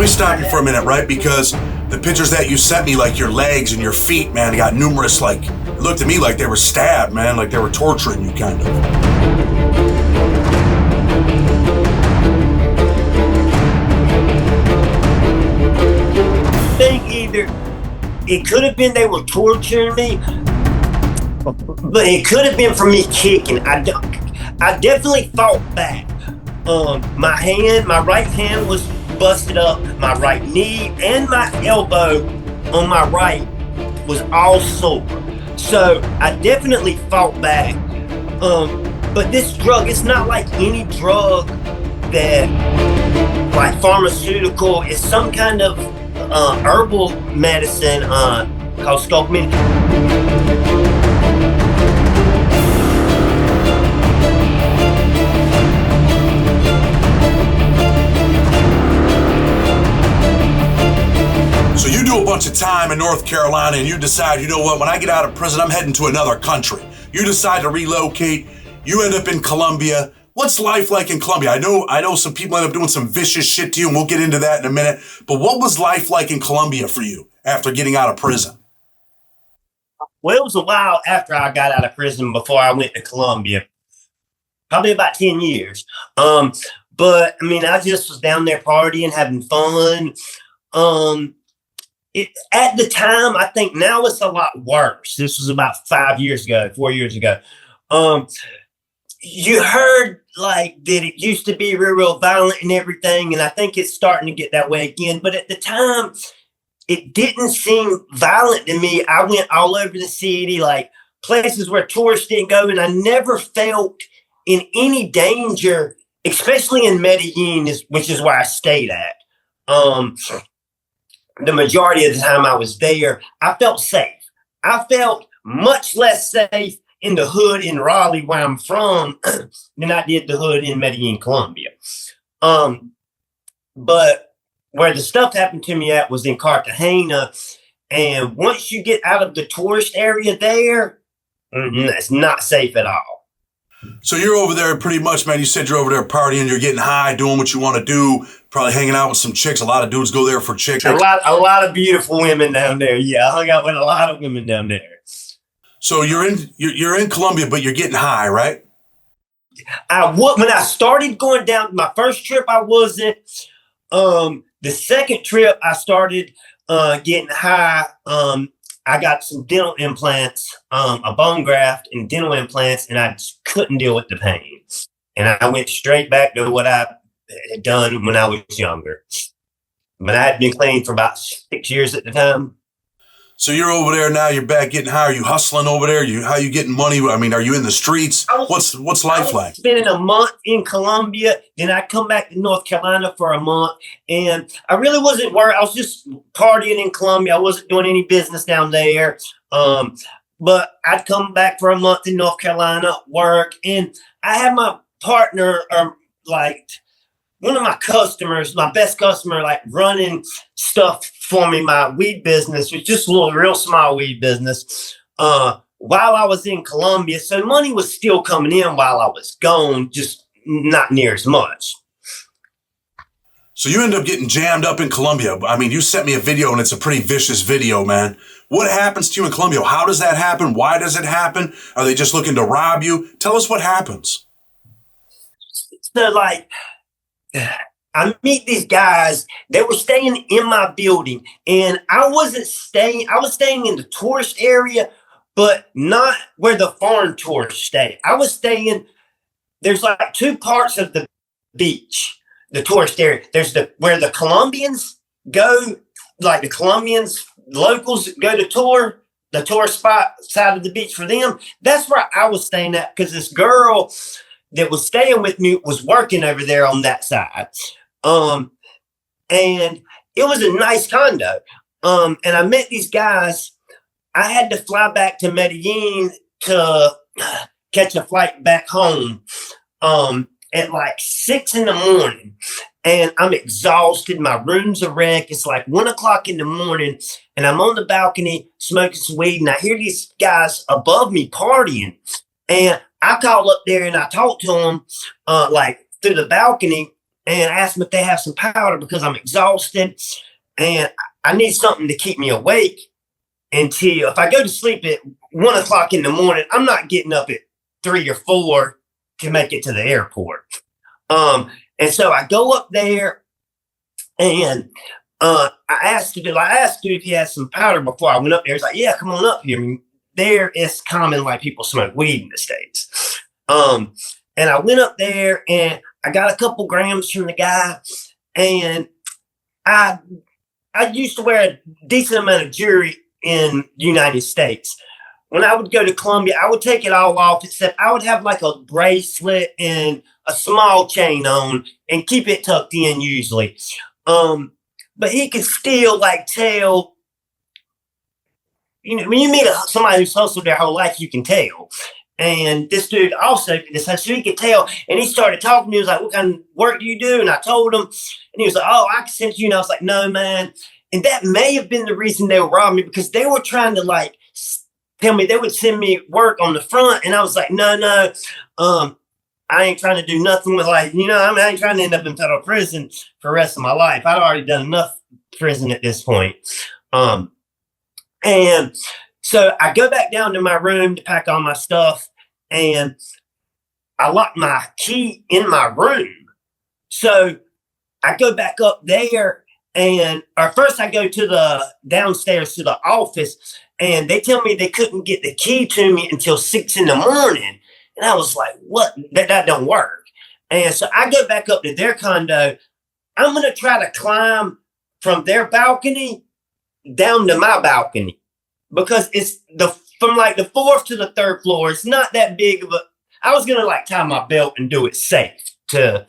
me stop you for a minute, right? Because the pictures that you sent me, like your legs and your feet, man, they got numerous, like, it looked to me like they were stabbed, man, like they were torturing you, kind of. I think either it could have been they were torturing me, but it could have been for me kicking. I definitely fought back. My right hand was busted up. My right knee and my elbow on my right was all sore. So I definitely fought back. But this drug, it's not like any drug that, like pharmaceutical, it's some kind of herbal medicine called scopolamine. So you do a bunch of time in North Carolina and you decide, you know what, when I get out of prison, I'm heading to another country. You decide to relocate. You end up in Colombia. What's life like in Colombia? I know some people end up doing some vicious shit to you, and we'll get into that in a minute. But what was life like in Colombia for you after getting out of prison? Well, it was a while after I got out of prison before I went to Colombia. Probably about 10 years. But I mean, I just was down there partying, having fun. At the time, I think now it's a lot worse. This was about 4 years ago. You heard like that it used to be real violent and everything, and I think it's starting to get that way again. But at the time, it didn't seem violent to me. I went all over the city, like places where tourists didn't go, and I never felt in any danger, especially in Medellin, which is where I stayed at. The majority of the time I was there, I felt safe. I felt much less safe in the hood in Raleigh, where I'm from, than I did the hood in Medellin, Colombia. But where the stuff happened to me at was in Cartagena. And once you get out of the tourist area there, it's not safe at all. So you're over there pretty much, man. You said you're over there partying, you're getting high, doing what you want to do, probably hanging out with some chicks. A lot of dudes go there for chicks. A lot of beautiful women down there. Yeah, I hung out with a lot of women down there. So you're in Colombia, but you're getting high, right? When I started going down, my first trip I wasn't. The second trip I started getting high. I got some dental implants, a bone graft and dental implants, and I just couldn't deal with the pain. And I went straight back to what I had done when I was younger. But I had been clean for about 6 years at the time. So you're over there now, you're back getting high. Are you hustling over there? How you getting money? I mean, are you in the streets? What's life like? Spending a month in Colombia, then I come back to North Carolina for a month, and I really wasn't worried. I was just partying in Colombia. I wasn't doing any business down there. But I'd come back for a month in North Carolina, work, and I had my partner, like one of my customers, my best customer, like running stuff for me, my weed business, was just a little real small weed business, while I was in Colombia. So money was still coming in while I was gone, just not near as much. So you end up getting jammed up in Colombia. I mean, you sent me a video and it's a pretty vicious video, man. What happens to you in Colombia? How does that happen? Why does it happen? Are they just looking to rob you? Tell us what happens. So like, I meet these guys. They were staying in my building, and I wasn't staying. I was staying in the tourist area, but not where the foreign tourists stay. I was staying. There's like two parts of the beach, the tourist area. There's where the Colombians go, like the Colombians locals go to tour, the tourist spot side of the beach for them. That's where I was staying at, because this girl that was staying with me was working over there on that side. And it was a nice condo. And I met these guys. I had to fly back to Medellin to catch a flight back home at like 6 a.m. And I'm exhausted. My room's a wreck. It's like 1 o'clock in the morning, and I'm on the balcony smoking some weed, and I hear these guys above me partying. And I called up there and I talked to them like through the balcony, and I asked them if they have some powder because I'm exhausted and I need something to keep me awake until if I go to sleep at 1 o'clock in the morning, I'm not getting up at 3 or 4 to make it to the airport. And so I go up there and I asked him if he had some powder before I went up there. He's like, yeah, come on up here. I mean, there it's common like people smoke weed in the States. And I went up there and I got a couple grams from the guy, and I used to wear a decent amount of jewelry in the United States. When I would go to Colombia, I would take it all off, except I would have like a bracelet and a small chain on and keep it tucked in usually. But he could still like tell, you know, when you meet somebody who's hustled their whole life, you can tell. And this dude also did this, so he could tell. And he started talking to me. He was like, what kind of work do you do? And I told him, and he was like, oh, I can send it to you. And I was like, no, man. And that may have been the reason they were robbing me, because they were trying to like tell me they would send me work on the front. And I was like, no, I ain't trying to do nothing with like, you know, I ain't trying to end up in federal prison for the rest of my life. I'd already done enough prison at this point. And so I go back down to my room to pack all my stuff, and I lock my key in my room. So I go back up there, or first I go to the downstairs to the office, and they tell me they couldn't get the key to me until 6 in the morning. And I was like, what? That don't work. And so I go back up to their condo. I'm going to try to climb from their balcony down to my balcony, because it's from like the 4th to the 3rd floor. It's not that big of a, I was going to like tie my belt and do it safe to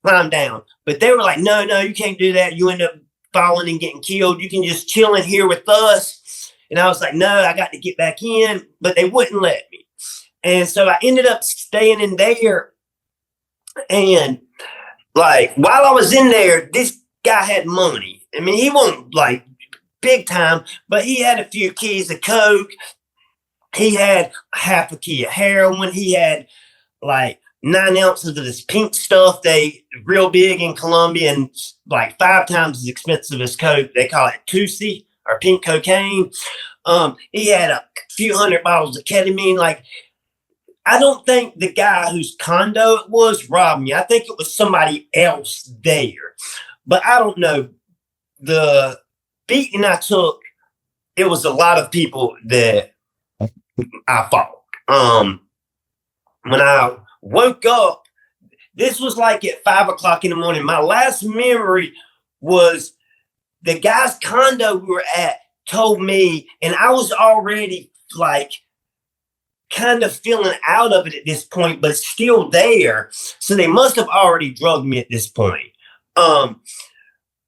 climb down. But they were like, no, you can't do that. You end up falling and getting killed. You can just chill in here with us. And I was like, no, I got to get back in. But they wouldn't let me. And so I ended up staying in there. And like while I was in there, this guy had money. I mean, he wasn't like big time, but he had a few keys of coke. He had half a key of heroin. He had like 9 ounces of this pink stuff. They real big in Colombia and like 5 times as expensive as coke. They call it Tusi or pink cocaine. He had a few hundred bottles of ketamine. Like, I don't think the guy whose condo it was robbed me. I think it was somebody else there, but I don't know. The beating I took, it was a lot of people that I fought. When I woke up, this was like at 5 o'clock in the morning. My last memory was the guy's condo we were at told me, and I was already like kind of feeling out of it at this point, but still there. So they must have already drugged me at this point. But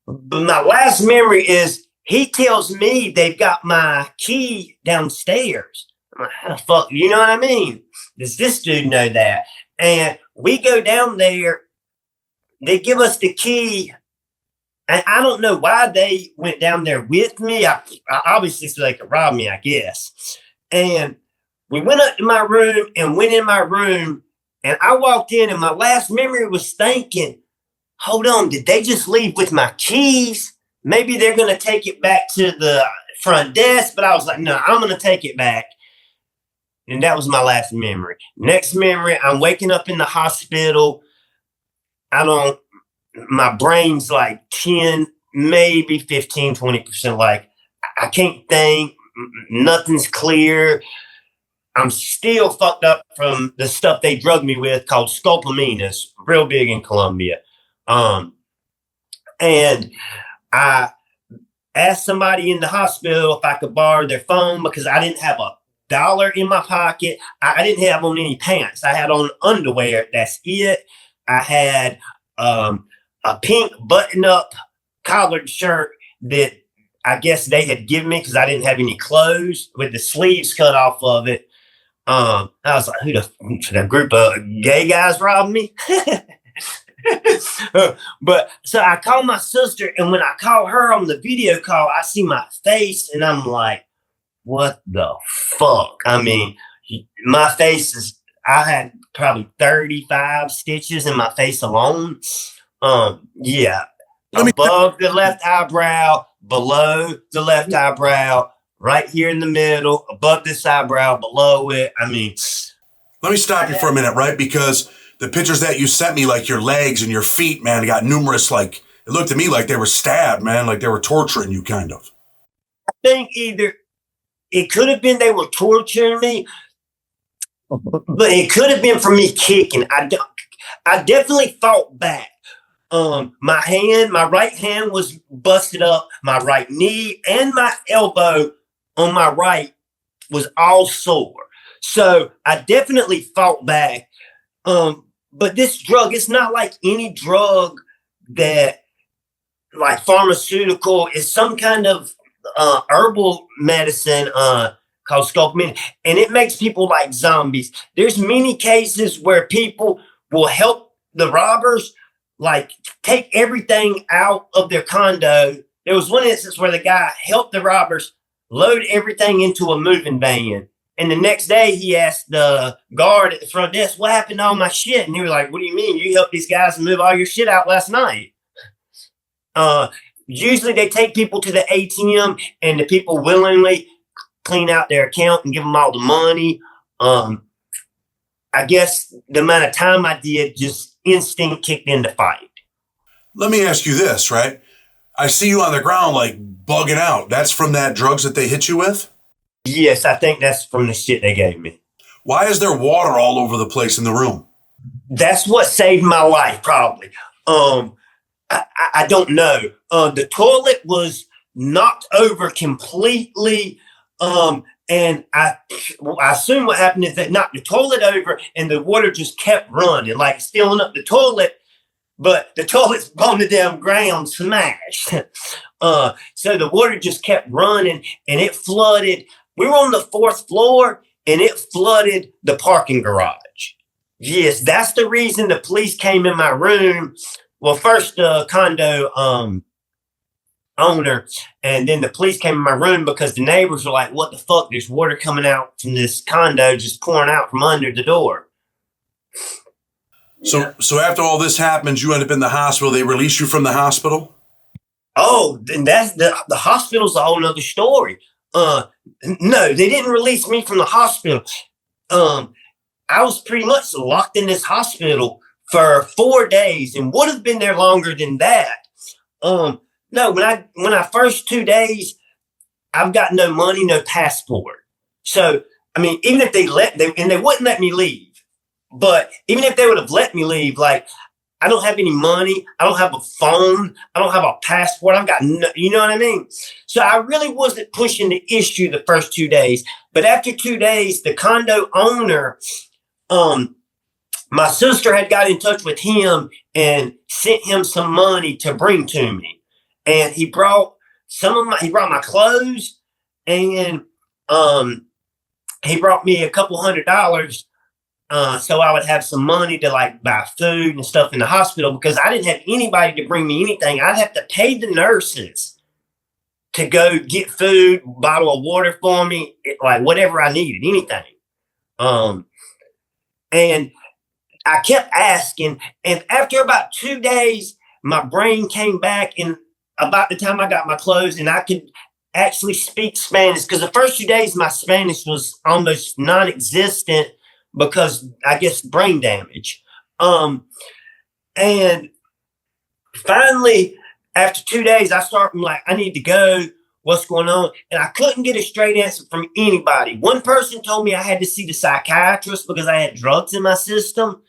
my last memory is he tells me they've got my key downstairs. I'm like, how the fuck? You know what I mean? Does this dude know that? And we go down there. They give us the key. And I don't know why they went down there with me. I obviously so they could rob me, I guess. And we went up to my room and went in my room. And I walked in, and my last memory was thinking, hold on, did they just leave with my keys? Maybe they're going to take it back to the front desk. But I was like, no, I'm going to take it back. And that was my last memory. Next memory, I'm waking up in the hospital. My brain's like 10, maybe 15, 20%. Like, I can't think. Nothing's clear. I'm still fucked up from the stuff they drugged me with called scopolamine. It's real big in Colombia. And I asked somebody in the hospital if I could borrow their phone because I didn't have $1 in my pocket. I didn't have on any pants. I had on underwear. That's it. I had a pink button-up collared shirt that I guess they had given me because I didn't have any clothes with the sleeves cut off of it. I was like, who the group of gay guys robbed me? But so I called my sister, and when I call her on the video call, I see my face, and I'm like, what the fuck? I mean, my face I had probably 35 stitches in my face alone. Yeah. Let me Above the left eyebrow, below the left eyebrow, right here in the middle, above this eyebrow, below it. I mean, let me stop you for a minute, right? Because the pictures that you sent me, like your legs and your feet, man, got numerous, like, it looked to me like they were stabbed, man, like they were torturing you, kind of. I think either it could have been they were torturing me, but it could have been for me kicking. I definitely fought back. My right hand was busted up. My right knee and my elbow on my right was all sore. So I definitely fought back. But this drug, it's not like any drug that, like pharmaceutical, is some kind of herbal medicine called scopolamine, and it makes people like zombies. There's many cases where people will help the robbers, like take everything out of their condo. There was one instance where the guy helped the robbers load everything into a moving van. And the next day, he asked the guard at the front desk, "What happened to all my shit?" And he was like, "What do you mean? You helped these guys move all your shit out last night." Uh, Usually they take people to the ATM, and the people willingly clean out their account and give them all the money. I guess the amount of time I did, just instinct kicked in to fight. Let me ask you this, right? I see you on the ground, like, bugging out. That's from that drugs that they hit you with? Yes, I think that's from the shit they gave me. Why is there water all over the place in the room? That's what saved my life, probably. I don't know. The toilet was knocked over completely. And I assume what happened is they knocked the toilet over and the water just kept running, like filling up the toilet, but the toilet's on the damn ground smashed. So the water just kept running and it flooded. We were on the 4th floor and it flooded the parking garage. Yes, that's the reason the police came in my room. Well, first the condo owner, and then the police came in my room because the neighbors were like, "What the fuck? There's water coming out from this condo, just pouring out from under the door." So after all this happens, you end up in the hospital. They release you from the hospital? Oh, then that's the hospital's a whole nother story. No, they didn't release me from the hospital. I was pretty much locked in this hospital for 4 days and would have been there longer than that. No, when I first 2 days, I've got no money, no passport. So, I mean, even if they wouldn't let me leave, but even if they would have let me leave, like, I don't have any money. I don't have a phone. I don't have a passport. I've got no, you know what I mean? So I really wasn't pushing the issue the first 2 days. But after 2 days, the condo owner, my sister had got in touch with him and sent him some money to bring to me. And he brought my clothes, and he brought me a couple $100, so I would have some money to like buy food and stuff in the hospital, because I didn't have anybody to bring me anything. I'd have to pay the nurses to go get food, bottle of water for me, like whatever I needed, anything. And I kept asking, and after about 2 days, my brain came back, and about the time I got my clothes and I could actually speak Spanish, because the first 2 days my Spanish was almost non-existent because I guess brain damage. And finally, after 2 days, I started like, I need to go. What's going on? And I couldn't get a straight answer from anybody. One person told me I had to see the psychiatrist because I had drugs in my system.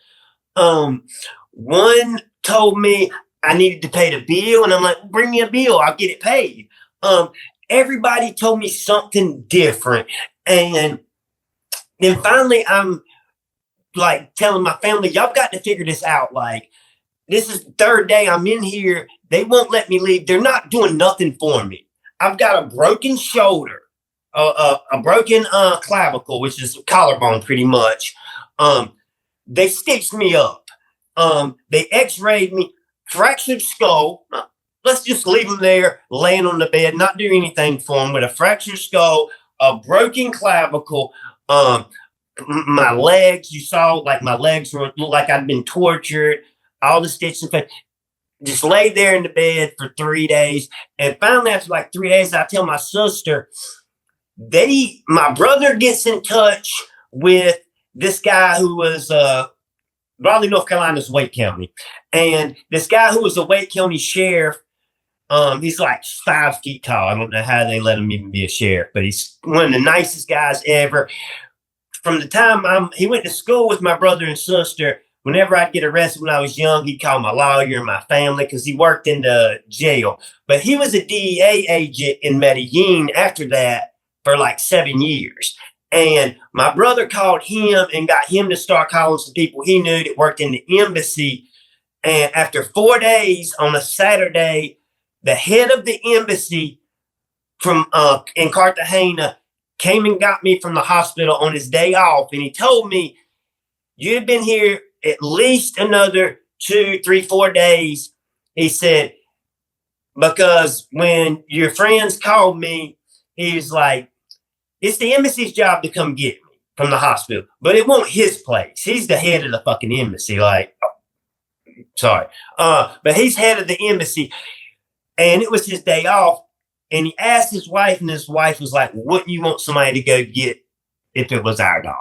One told me I needed to pay the bill, and I'm like, bring me a bill, I'll get it paid. Everybody told me something different. And then finally, I'm like telling my family, y'all got to figure this out. Like, this is the 3rd day I'm in here. They won't let me leave. They're not doing nothing for me. I've got a broken shoulder, a broken clavicle, which is collarbone pretty much. They stitched me up. They x-rayed me, fractured skull. Let's just leave them there, laying on the bed, not do anything for them, with a fractured skull, a broken clavicle. My legs, you saw, like my legs looked like I'd been tortured, all the stitches. just laid there in the bed for 3 days. And finally, after like 3 days, I tell my sister, my brother gets in touch with this guy who was Raleigh, North Carolina's Wake County. And this guy who was the Wake County sheriff, he's like 5 feet tall. I don't know how they let him even be a sheriff, but he's one of the nicest guys ever. From the time he went to school with my brother and sister, whenever I'd get arrested when I was young, he'd call my lawyer and my family because he worked in the jail. But he was a DEA agent in Medellin after that for like 7 years. And my brother called him and got him to start calling some people he knew that worked in the embassy. And after 4 days on a Saturday, the head of the embassy from in Cartagena came and got me from the hospital on his day off. And he told me, you've been here at least another 2, 3, 4 days. He said, because when your friends called me, he was like, it's the embassy's job to come get me from the hospital, but it won't his place. He's the head of the fucking embassy. Like, sorry. But he's head of the embassy. And it was his day off. And he asked his wife, and his wife was like, wouldn't you want somebody to go get if it was our daughter?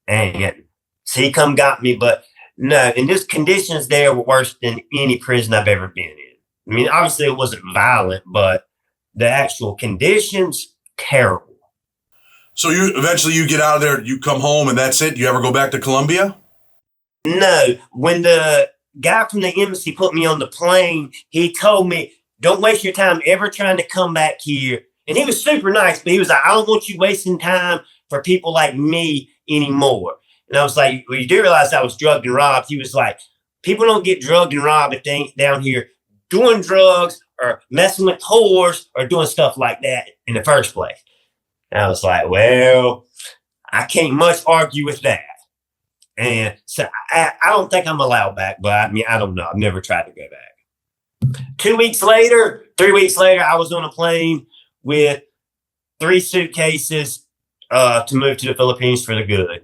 And so he come got me, but no, and his conditions there were worse than any prison I've ever been in. I mean, obviously it wasn't violent, but the actual conditions, terrible. So you eventually you get out of there, you come home, and that's it? You ever go back to Colombia? No. When the guy from the embassy put me on the plane, he told me, don't waste your time ever trying to come back here. And he was super nice, but he was like, I don't want you wasting time for people like me anymore. And I was like, well, you do realize I was drugged and robbed. He was like, people don't get drugged and robbed if they ain't down here doing drugs or messing with whores or doing stuff like that in the first place. And I was like, well, I can't much argue with that. And so I don't think I'm allowed back, but I mean, I don't know. I've never tried to go back. 3 weeks later, I was on a plane with 3 suitcases to move to the Philippines for the good.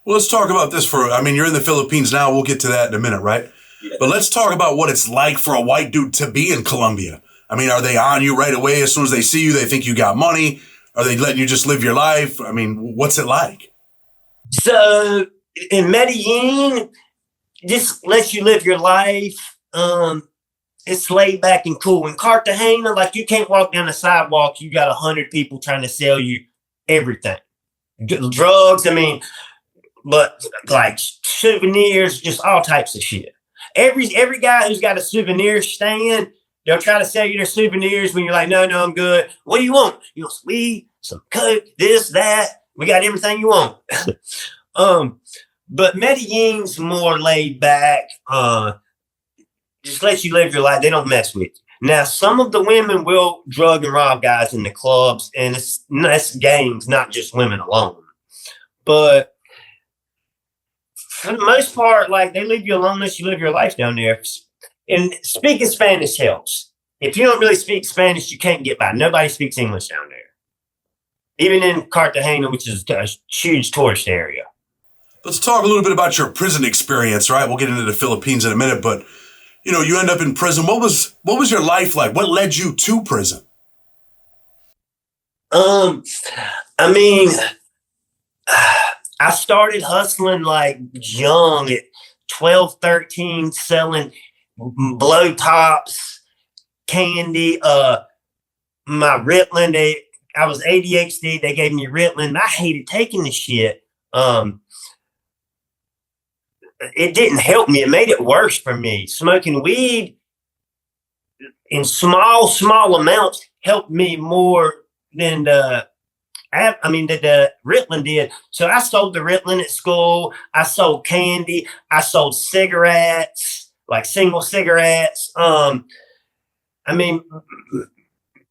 Well, let's talk about this you're in the Philippines now. We'll get to that in a minute, right? Yeah. But let's talk about what it's like for a white dude to be in Colombia. I mean, are they on you right away? As soon as they see you, they think you got money? Are they letting you just live your life? I mean, what's it like? So in Medellin, just lets you live your life. It's laid back and cool. In Cartagena, like you can't walk down the sidewalk. You got 100 people trying to sell you everything. Drugs, but like souvenirs, just all types of shit. Every guy who's got a souvenir stand, they'll try to sell you their souvenirs when you're like, no, I'm good. What do you want? You want some weed, some coke, this, that. We got everything you want. But Medellin's more laid back. Just lets you live your life. They don't mess with you. Now, some of the women will drug and rob guys in the clubs, and it's gangs, not just women alone. But for the most part, like they leave you alone unless you live your life down there. And speaking Spanish helps. If you don't really speak Spanish, you can't get by. Nobody speaks English down there. Even in Cartagena, which is a huge tourist area. Let's talk a little bit about your prison experience, right? We'll get into the Philippines in a minute, but you end up in prison. What was your life like? What led you to prison? I started hustling like young at 12, 13, selling blow tops, candy, my Ritalin. I was ADHD. They gave me Ritalin. I hated taking the shit. It didn't help me. It made it worse for me. Smoking weed in small amounts helped me more than the Ritalin did. So I sold the Ritalin at school. I sold candy. I sold cigarettes, like single cigarettes. When I'm in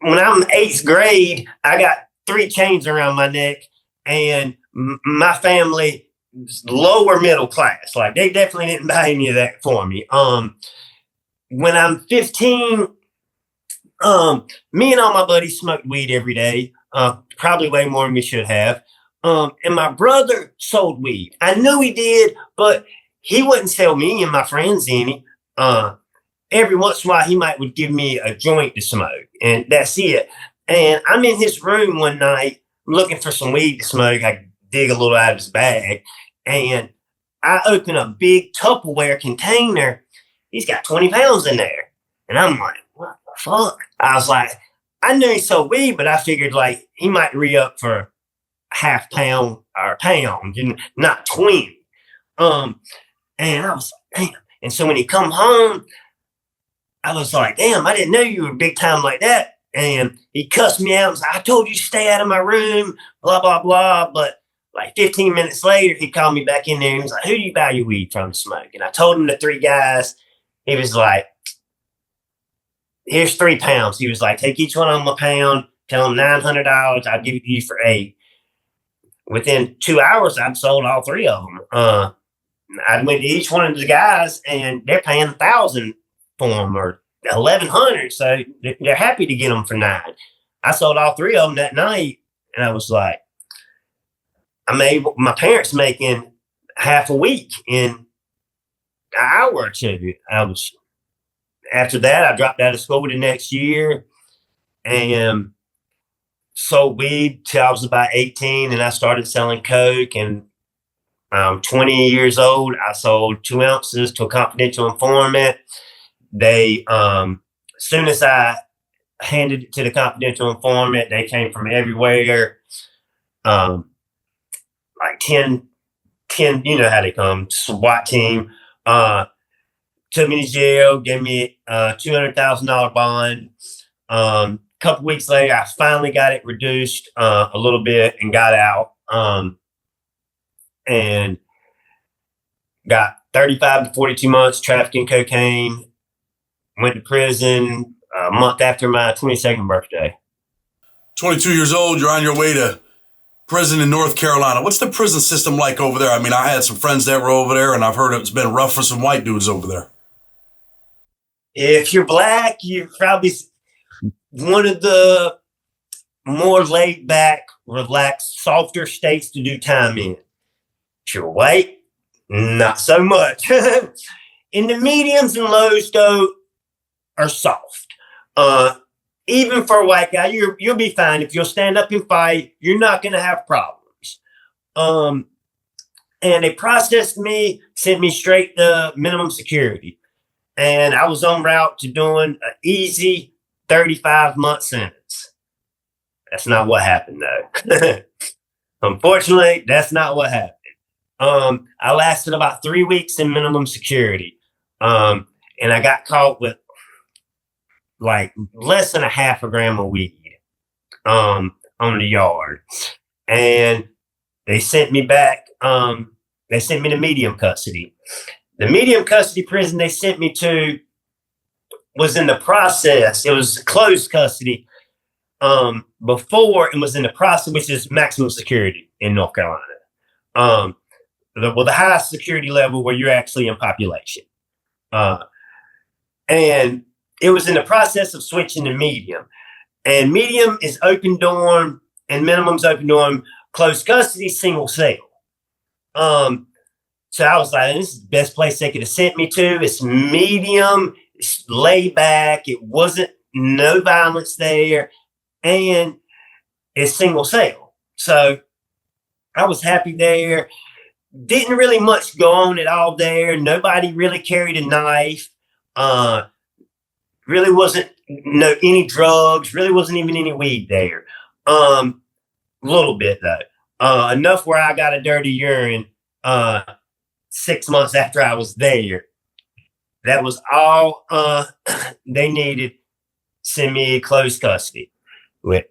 8th grade, I got 3 chains around my neck, and my family lower middle class. Like they definitely didn't buy any of that for me. When I'm 15, me and all my buddies smoked weed every day. Probably way more than we should have. And my brother sold weed. I knew he did, but he wouldn't sell me and my friends any. every once in a while he would give me a joint to smoke, and that's it. And I'm in his room one night looking for some weed to smoke. I dig a little out of his bag, and I open a big Tupperware container. He's got 20 pounds in there. And I'm like, what the fuck? I was like, I knew he sold weed, but I figured like he might re-up for half pound or a pound, not 20. And I was like, damn. And so when he come home, I was like, damn, I didn't know you were big time like that. And he cussed me out and was like, I told you to stay out of my room, blah, blah, blah. But like 15 minutes later, he called me back in there and he was like, who do you buy your weed from to smoke? And I told him the 3 guys. He was like, here's 3 pounds. He was like, take each one of them a pound, tell them $900. I'll give it to you for 8. Within 2 hours, I'd sold all 3 of them. I went to each one of the guys and they're paying 1,000 for them or 1,100. So they're happy to get them for 9. I sold all 3 of them that night. And I was like, I made my parents making half a week in an hour or 2. After that, I dropped out of school the next year and sold weed till I was about 18, and I started selling coke. And 20 years old, I sold 2 ounces to a confidential informant. They, soon as I handed it to the confidential informant, they came from everywhere. Like 10, you know how they come, SWAT team. Took me to jail, gave me a $200,000 bond. Couple weeks later, I finally got it reduced a little bit and got out. And got 35 to 42 months trafficking cocaine. Went to prison a month after my 22nd birthday. 22 years old, you're on your way to prison in North Carolina. What's the prison system like over there? I mean, I had some friends that were over there, and I've heard it's been rough for some white dudes over there. If you're black, you're probably one of the more laid back, relaxed, softer states to do time in. If you're white, not so much. In the mediums and lows, though, are soft. Even for a white guy, you'll be fine. If you'll stand up and fight, you're not going to have problems. And they processed me, sent me straight to minimum security. And I was on route to doing an easy 35-month sentence. That's not what happened, though. Unfortunately, that's not what happened. I lasted about 3 weeks in minimum security. And I got caught with like less than a half a gram of weed on the yard. And they sent me back. They sent me to medium custody. The medium custody prison they sent me to was in the process. It was closed custody before it was in the process, which is maximum security in North Carolina. The highest security level where you're actually in population. And it was in the process of switching to medium. And medium is open dorm and minimum's open dorm, closed custody, single cell. So I was like, this is the best place they could have sent me to. It's medium, it's laid back. It wasn't no violence there. And it's single cell. So I was happy there. Didn't really much go on at all there. Nobody really carried a knife. Really wasn't any drugs. Really wasn't even any weed there. A little bit though. Enough where I got a dirty urine 6 months after I was there. That was all they needed. Send me closed custody. With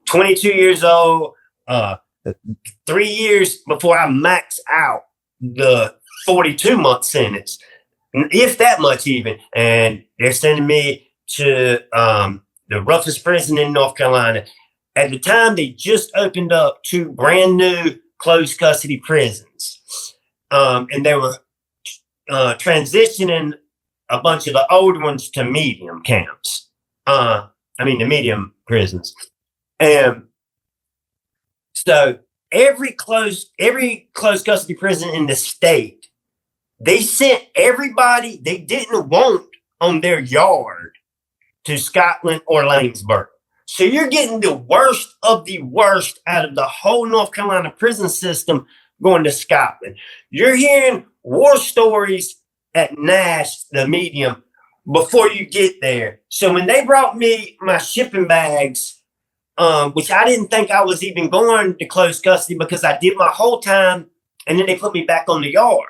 22 years old. 3 years before I max out the 42-month sentence, if that much even. And they're sending me to the roughest prison in North Carolina. At the time, they just opened up 2 brand new closed custody prisons. And they were transitioning a bunch of the older ones to medium camps. The medium prisons. And so every closed custody prison in the state, they sent everybody they didn't want on their yard to Scotland or Lanesborough. So you're getting the worst of the worst out of the whole North Carolina prison system going to Scotland. You're hearing war stories at Nash, the medium, before you get there. So when they brought me my shipping bags, which I didn't think I was even going to close custody because I did my whole time, and then they put me back on the yard.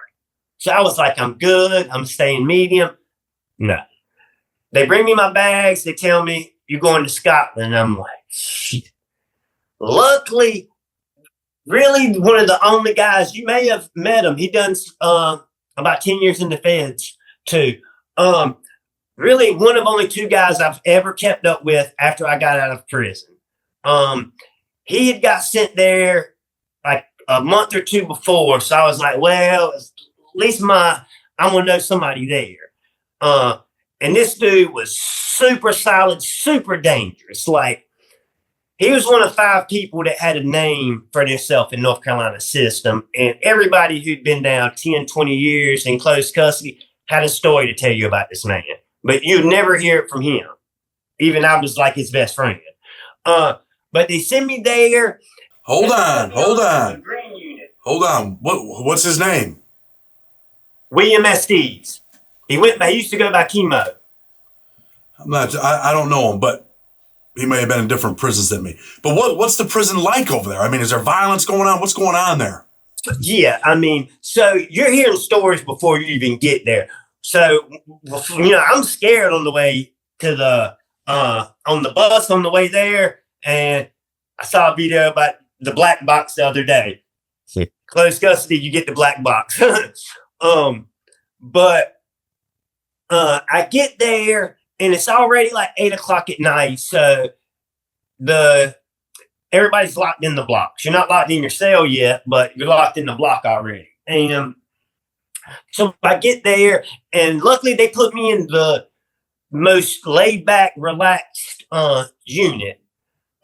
So I was like, I'm good. I'm staying medium. No. They bring me my bags. They tell me, you're going to Scotland. And I'm like, shit. Luckily, really one of the only guys, you may have met him. He done about 10 years in the feds too. Really one of only two guys I've ever kept up with after I got out of prison. He had got sent there like a month or two before. So I was like, well, at least I'm going to know somebody there. And this dude was super solid, super dangerous. Like, he was one of 5 people that had a name for themselves in North Carolina system. And everybody who'd been down 10, 20 years in close custody had a story to tell you about this man. But you'd never hear it from him. Even I was like his best friend. But they sent me there. Hold on. What's his name? William Estes. He used to go by Chemo. I don't know him, but he may have been in different prisons than me. But what's the prison like over there? I mean, is there violence going on? What's going on there? Yeah, I mean, so you're hearing stories before you even get there. So, I'm scared on the way to on the bus on the way there. And I saw a video about the black box the other day. Close custody, you get the black box. But I get there and it's already like 8:00 at night. So everybody's locked in the blocks. You're not locked in your cell yet, but you're locked in the block already. And so I get there, and luckily they put me in the most laid back, relaxed unit.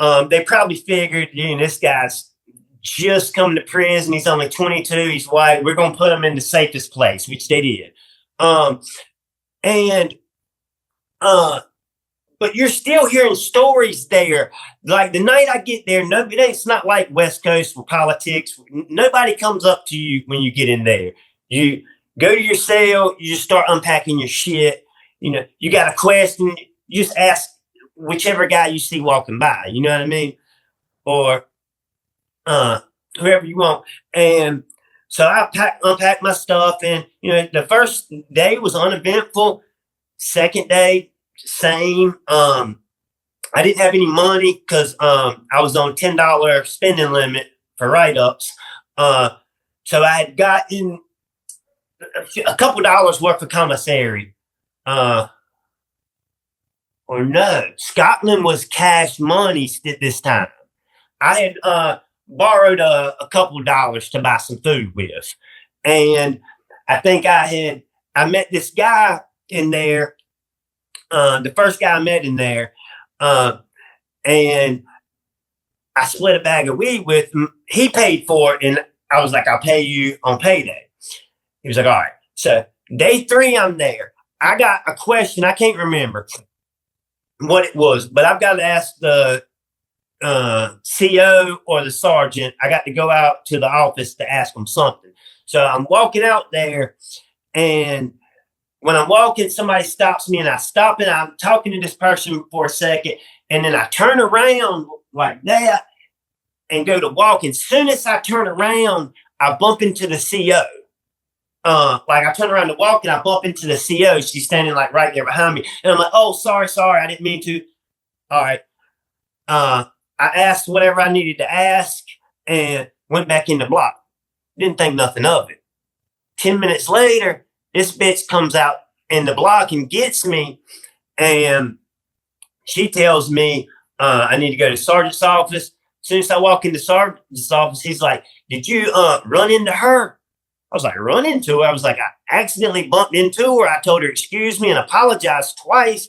They probably figured, this guy's just come to prison. He's only 22. He's white. We're going to put him in the safest place, which they did. But you're still hearing stories there. Like the night I get there, it's not like West Coast for politics. Nobody comes up to you when you get in there. You go to your cell, you just start unpacking your shit. You got a question, you just ask whichever guy you see walking by, you know what I mean? Or whoever you want. And so I unpack my stuff, and the first day was uneventful. Second day, same. I didn't have any money because I was on $10 spending limit for write-ups. So I had gotten a couple dollars worth of commissary. Or no, Scotland was cash money at this time. I had borrowed a couple dollars to buy some food with. And I think I met this guy in there, the first guy I met in there, and I split a bag of weed with him. He paid for it, and I was like, I'll pay you on payday. He was like, all right. So day 3, I'm there. I got a question. I can't remember what it was, but I've got to ask the CO or the sergeant. I got to go out to the office to ask them something. So I'm walking out there, and when I'm walking, somebody stops me, and I stop, and I'm talking to this person for a second, and then I turn around like that and go to walk. And as soon as I turn around, I bump into the CO. Like I turn around to walk, and I bump into the CO. She's standing like right there behind me. And I'm like, oh, sorry. I didn't mean to. All right. I asked whatever I needed to ask and went back in the block. Didn't think nothing of it. 10 minutes later, this bitch comes out in the block and gets me. And she tells me I need to go to sergeant's office. As soon as I walk into sergeant's office, he's like, did you run into her? I was like, run into her? I was like, I accidentally bumped into her. I told her, excuse me, and apologized twice.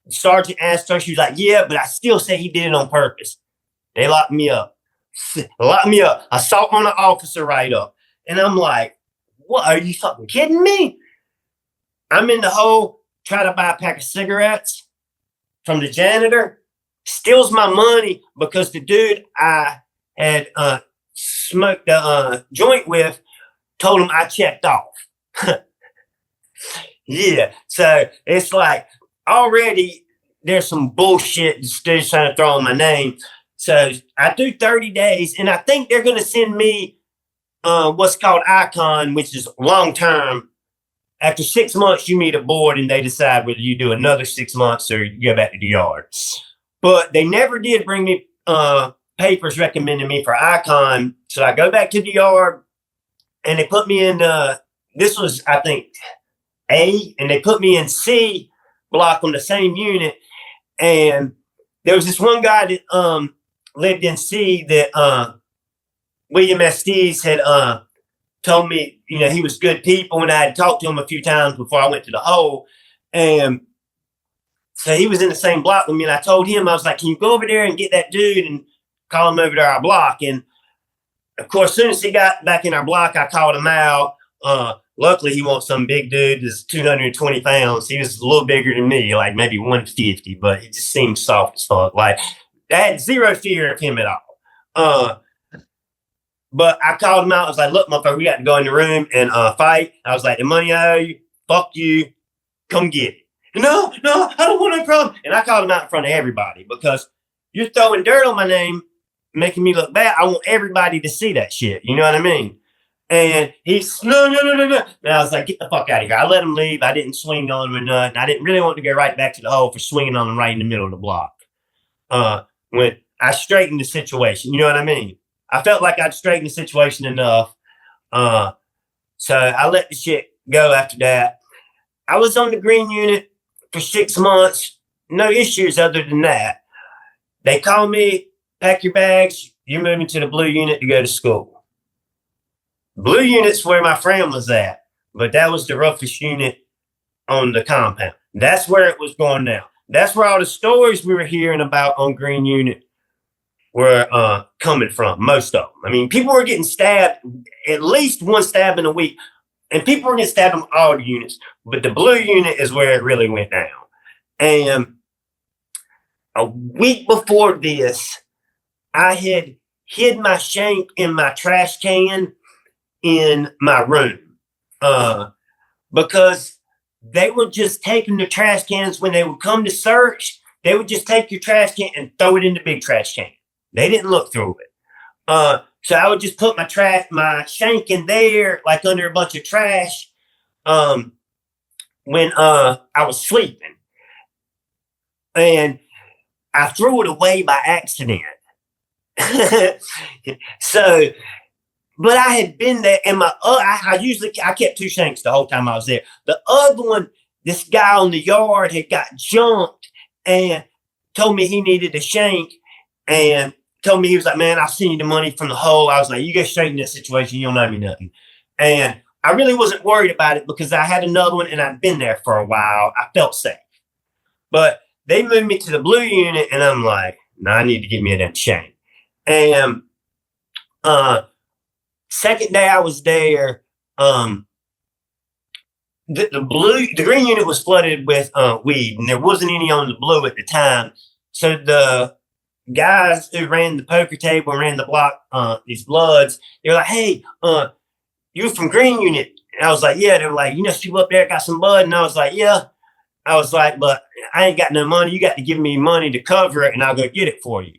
The sergeant asked her. She was like, yeah, but I still say he did it on purpose. They locked me up. Assault on an officer right up. And I'm like, what? Are you fucking kidding me? I'm in the hole. try to buy a pack of cigarettes from the janitor, steals my money because the dude I had smoked the joint with told him I checked off. Yeah. So it's like already there's some bullshit the dude's trying to throw on my name. So I do 30 days, and I think they're going to send me what's called Icon, which is long term. After 6 months, you meet a board and they decide whether you do another 6 months or you go back to the yard. But they never did bring me papers recommending me for Icon. So I go back to the yard and they put me in, this was, I think, A, and they put me in C block on the same unit. And there was this one guy that lived in C that William Estes had told me, you know, he was good people, and I had talked to him a few times before I went to the hole. And so he was in the same block with me, and I told him, I was like, can you go over there and get that dude and call him over to our block? And of course, as soon as he got back in our block, I called him out. Luckily, he wasn't some big dude that's 220 pounds. He was a little bigger than me, like maybe 150, but he just seemed soft as fuck. Like, I had zero fear of him at all. But I called him out. I was like, look, motherfucker, we got to go in the room and fight. I was like, the money I owe you, fuck you, come get it. No, I don't want no problem. And I called him out in front of everybody because you're throwing dirt on my name, making me look bad. I want everybody to see that shit. You know what I mean? And he's, no. And I was like, get the fuck out of here. I let him leave. I didn't swing on him or nothing. I didn't really want to go right back to the hole for swinging on him right in the middle of the block. When I straightened the situation, you know what I mean? I felt like I'd straightened the situation enough. So I let the shit go after that. I was on the green unit for 6 months. No issues other than that. They called me, pack your bags. You're moving to the blue unit to go to school. Blue unit's where my friend was at, but that was the roughest unit on the compound. That's where it was going now. That's where all the stories we were hearing about on green unit were coming from, most of them. I mean, people were getting stabbed, at least one stab in a week, and people were getting stabbed in all the units, but the blue unit is where it really went down. And a week before this, I had hid my shank in my trash can in my room because they were just taking the trash cans when they would come to search. They would just take your trash can and throw it in the big trash can. They didn't look through it. So I would just put my shank in there, like under a bunch of trash, when I was sleeping. And I threw it away by accident. So, but I had been there, and I kept two shanks the whole time I was there. The other one, this guy on the yard had got jumped and told me he needed a shank, and told me, he was like, man, I'll send you the money from the hole. I was like, you go straight in that situation. You don't owe me nothing. And I really wasn't worried about it because I had another one and I'd been there for a while. I felt safe. But they moved me to the blue unit, and I'm like, no, I need to get me a damn shank. And second day I was there, the green unit was flooded with weed, and there wasn't any on the blue at the time. So the guys who ran the poker table and ran the block, these bloods, they were like, hey, you from green unit? And I was like, yeah. They were like, you know, people up there got some bud? And I was like, yeah. I was like, but I ain't got no money. You got to give me money to cover it, and I'll go get it for you.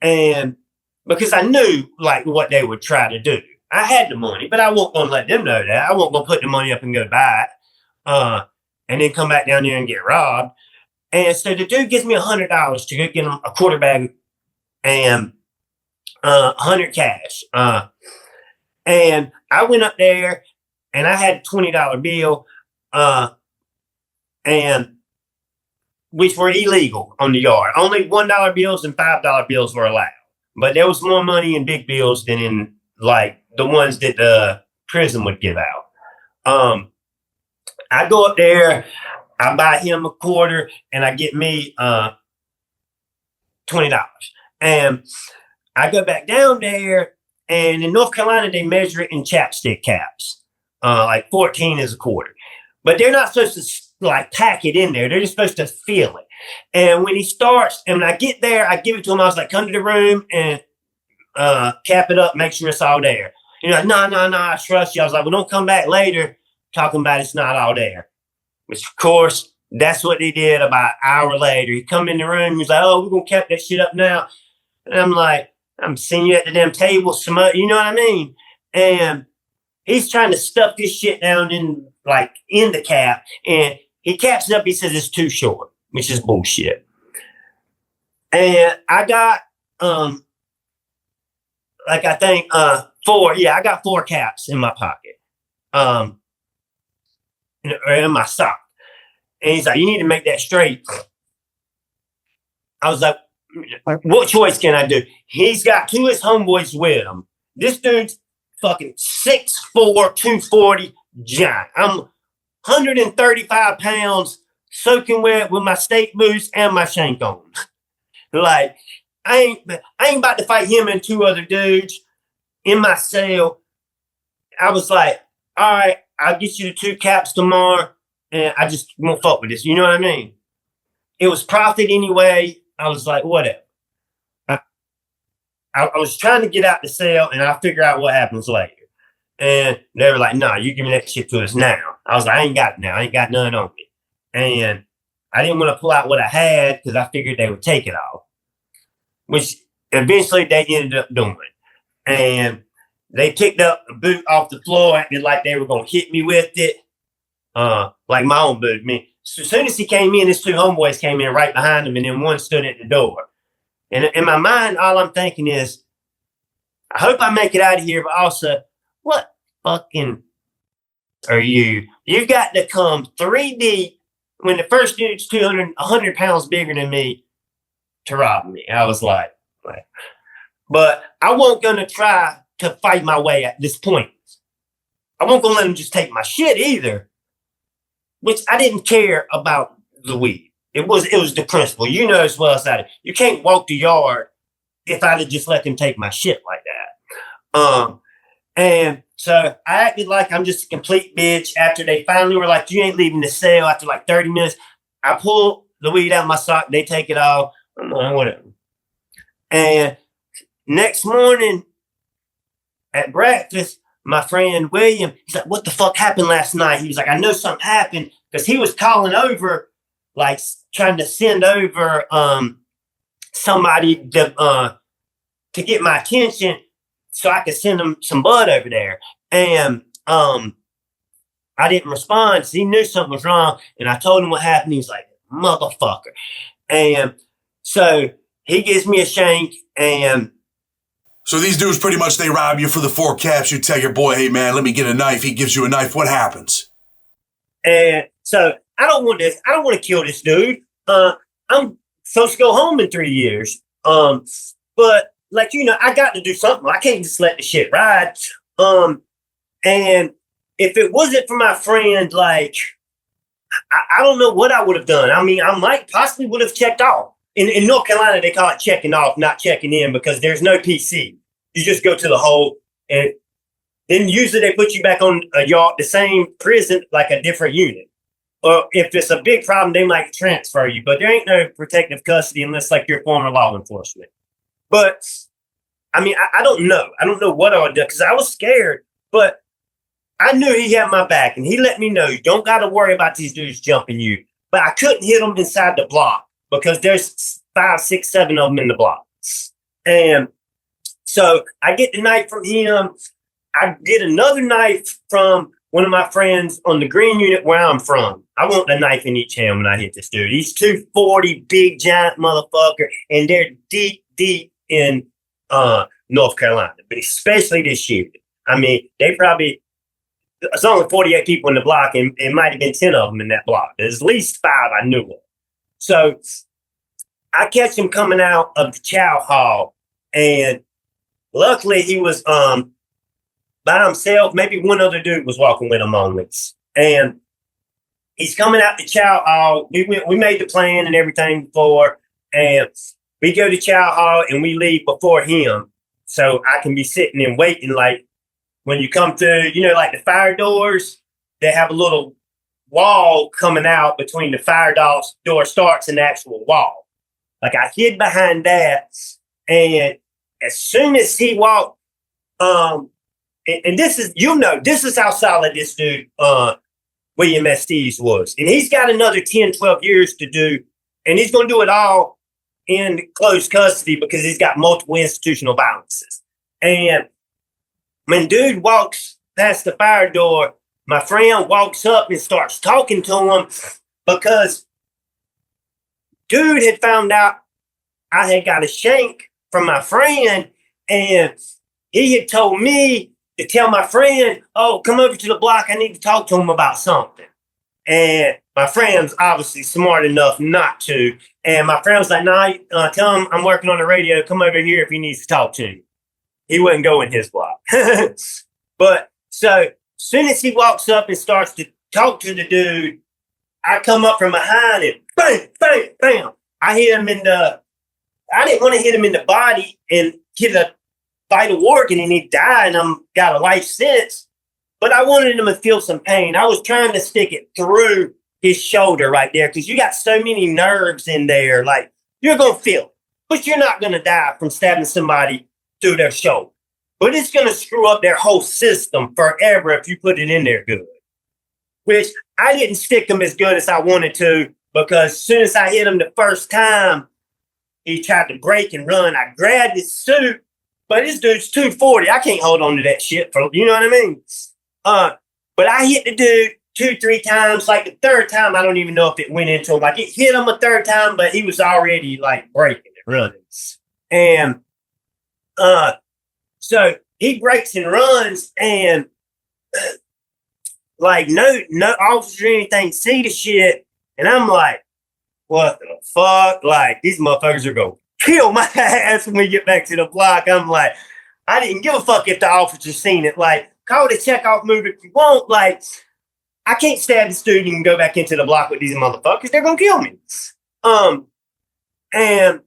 And because I knew like what they would try to do. I had the money, but I wasn't going to let them know that. I wasn't going to put the money up and go buy it, and then come back down there and get robbed. And so the dude gives me $100 to go get him a quarter bag and 100 cash. And I went up there, and I had a $20 bill, and which were illegal on the yard. Only $1 bills and $5 bills were allowed. But there was more money in big bills than in like the ones that the prison would give out. I go up there, I buy him a quarter, and I get me $20. And I go back down there, and in North Carolina, they measure it in chapstick caps. Like 14 is a quarter. But they're not supposed to like pack it in there. They're just supposed to feel it. And when he starts, and when I get there, I give it to him. I was like, come to the room and cap it up, make sure it's all there. You're like, no, I trust you. I was like, well, don't come back later talking about it's not all there. Which, of course, that's what they did about an hour later. He come in the room, he's like, oh, we're going to cap that shit up now. And I'm like, I'm seeing you at the damn table, you know what I mean? And he's trying to stuff this shit down in the cap. And he caps it up, he says it's too short, which is bullshit. And I got, I got 4 caps in my pocket. In my sock. And he's like, you need to make that straight. I was like, what choice can I do? He's got 2 of his homeboys with him. This dude's fucking 6'4", 240 giant. I'm 135 pounds soaking wet with my state boots and my shank on. Like, I ain't about to fight him and 2 other dudes in my cell. I was like, all right, I'll get you the 2 caps tomorrow, and I just won't fuck with this. You know what I mean? It was profit anyway. I was like, whatever. I was trying to get out the cell, and I'll figure out what happens later. And they were like, nah, you give me that shit to us now. I was like, I ain't got it now. I ain't got none on me. And I didn't want to pull out what I had because I figured they would take it all, which eventually they ended up doing. And they picked up a boot off the floor, acting like they were going to hit me with it, like my own boot. I mean, so as soon as he came in, his 2 homeboys came in right behind him, and then one stood at the door. And in my mind, all I'm thinking is, I hope I make it out of here, but also, what fucking are you? You've got to come 3 deep when the first dude's 100 pounds bigger than me to rob me. I was like, but I wasn't going to try to fight my way at this point. I wasn't going to let him just take my shit either, which I didn't care about the weed. It was the principle. You know as well as I do. You can't walk the yard if I'd have just let them take my shit like that. And so I acted like I'm just a complete bitch after they finally were like, you ain't leaving the cell after like 30 minutes. I pull the weed out of my sock. They take it all. I'm like, whatever. And next morning at breakfast, my friend William, he's like, what the fuck happened last night? He was like, I know something happened, because he was calling over, like trying to send over somebody to get my attention so I could send him some bud over there. And I didn't respond. So he knew something was wrong. And I told him what happened. He was like, motherfucker. And so he gives me a shank. And so these dudes pretty much, they rob you for the 4 caps. You tell your boy, hey man, let me get a knife. He gives you a knife. What happens? And so I don't want to kill this dude. I'm supposed to go home in 3 years. But like, you know, I got to do something. I can't just let the shit ride. And if it wasn't for my friend, like, I don't know what I would have done. I mean, I might possibly would have checked off. In North Carolina, they call it checking off, not checking in, because there's no PC. You just go to the hole, and then usually they put you back on the same prison, like a different unit. Or if it's a big problem, they might transfer you. But there ain't no protective custody unless like you're former law enforcement. But I mean, I don't know. I don't know what I would do because I was scared. But I knew he had my back, and he let me know you don't got to worry about these dudes jumping you. But I couldn't hit them inside the block because there's 5, 6, 7 of them in the block. And so I get the knife from him. I get another knife from one of my friends on the green unit where I'm from. I want a knife in each hand when I hit this dude. He's 240, big, giant motherfucker. And they're deep, deep in North Carolina, but especially this year. I mean, it's only 48 people in the block, and it might have been 10 of them in that block. There's at least 5 I knew of. So I catch him coming out of the chow hall, and luckily he was by himself. Maybe one other dude was walking with him only. And he's coming out the chow hall. We made the plan and everything before, and we go to chow hall and we leave before him, so I can be sitting and waiting. Like when you come through, you know, like the fire doors, they have a little wall coming out between the fire door starts and the actual wall. Like I hid behind that, and as soon as he walked, and this is, this is how solid this dude, William Estes was. And he's got another 10, 12 years to do, and he's going to do it all in close custody because he's got multiple institutional violences. And when dude walks past the fire door, my friend walks up and starts talking to him because dude had found out I had got a shank from my friend, and he had told me to tell my friend, oh, come over to the block. I need to talk to him about something. And my friend's obviously smart enough not to. And my friend was like, nah, tell him I'm working on the radio. Come over here if he needs to talk to you. He wouldn't go in his block. But so as soon as he walks up and starts to talk to the dude, I come up from behind and bam, bam, bam. I didn't want to hit him in the body and hit a vital organ and he died and I'm got a life sentence. But I wanted him to feel some pain. I was trying to stick it through his shoulder right there because you got so many nerves in there. Like, you're going to feel it, but you're not going to die from stabbing somebody through their shoulder. But it's going to screw up their whole system forever if you put it in there good. Which I didn't stick him as good as I wanted to because as soon as I hit him the first time, he tried to break and run. I grabbed his suit, but this dude's 240. I can't hold on to that shit for, you know what I mean? But I hit the dude 2-3 times. Like the third time, I don't even know if it went into him. Like it hit him a third time, but he was already like breaking and running. And so he breaks and runs, and like no officer or anything see the shit. And I'm like, what the fuck? Like, these motherfuckers are going to kill my ass when we get back to the block. I'm like, I didn't give a fuck if the officer seen it. Like, call it a checkoff move if you want. Like, I can't stab this dude and go back into the block with these motherfuckers. They're going to kill me. And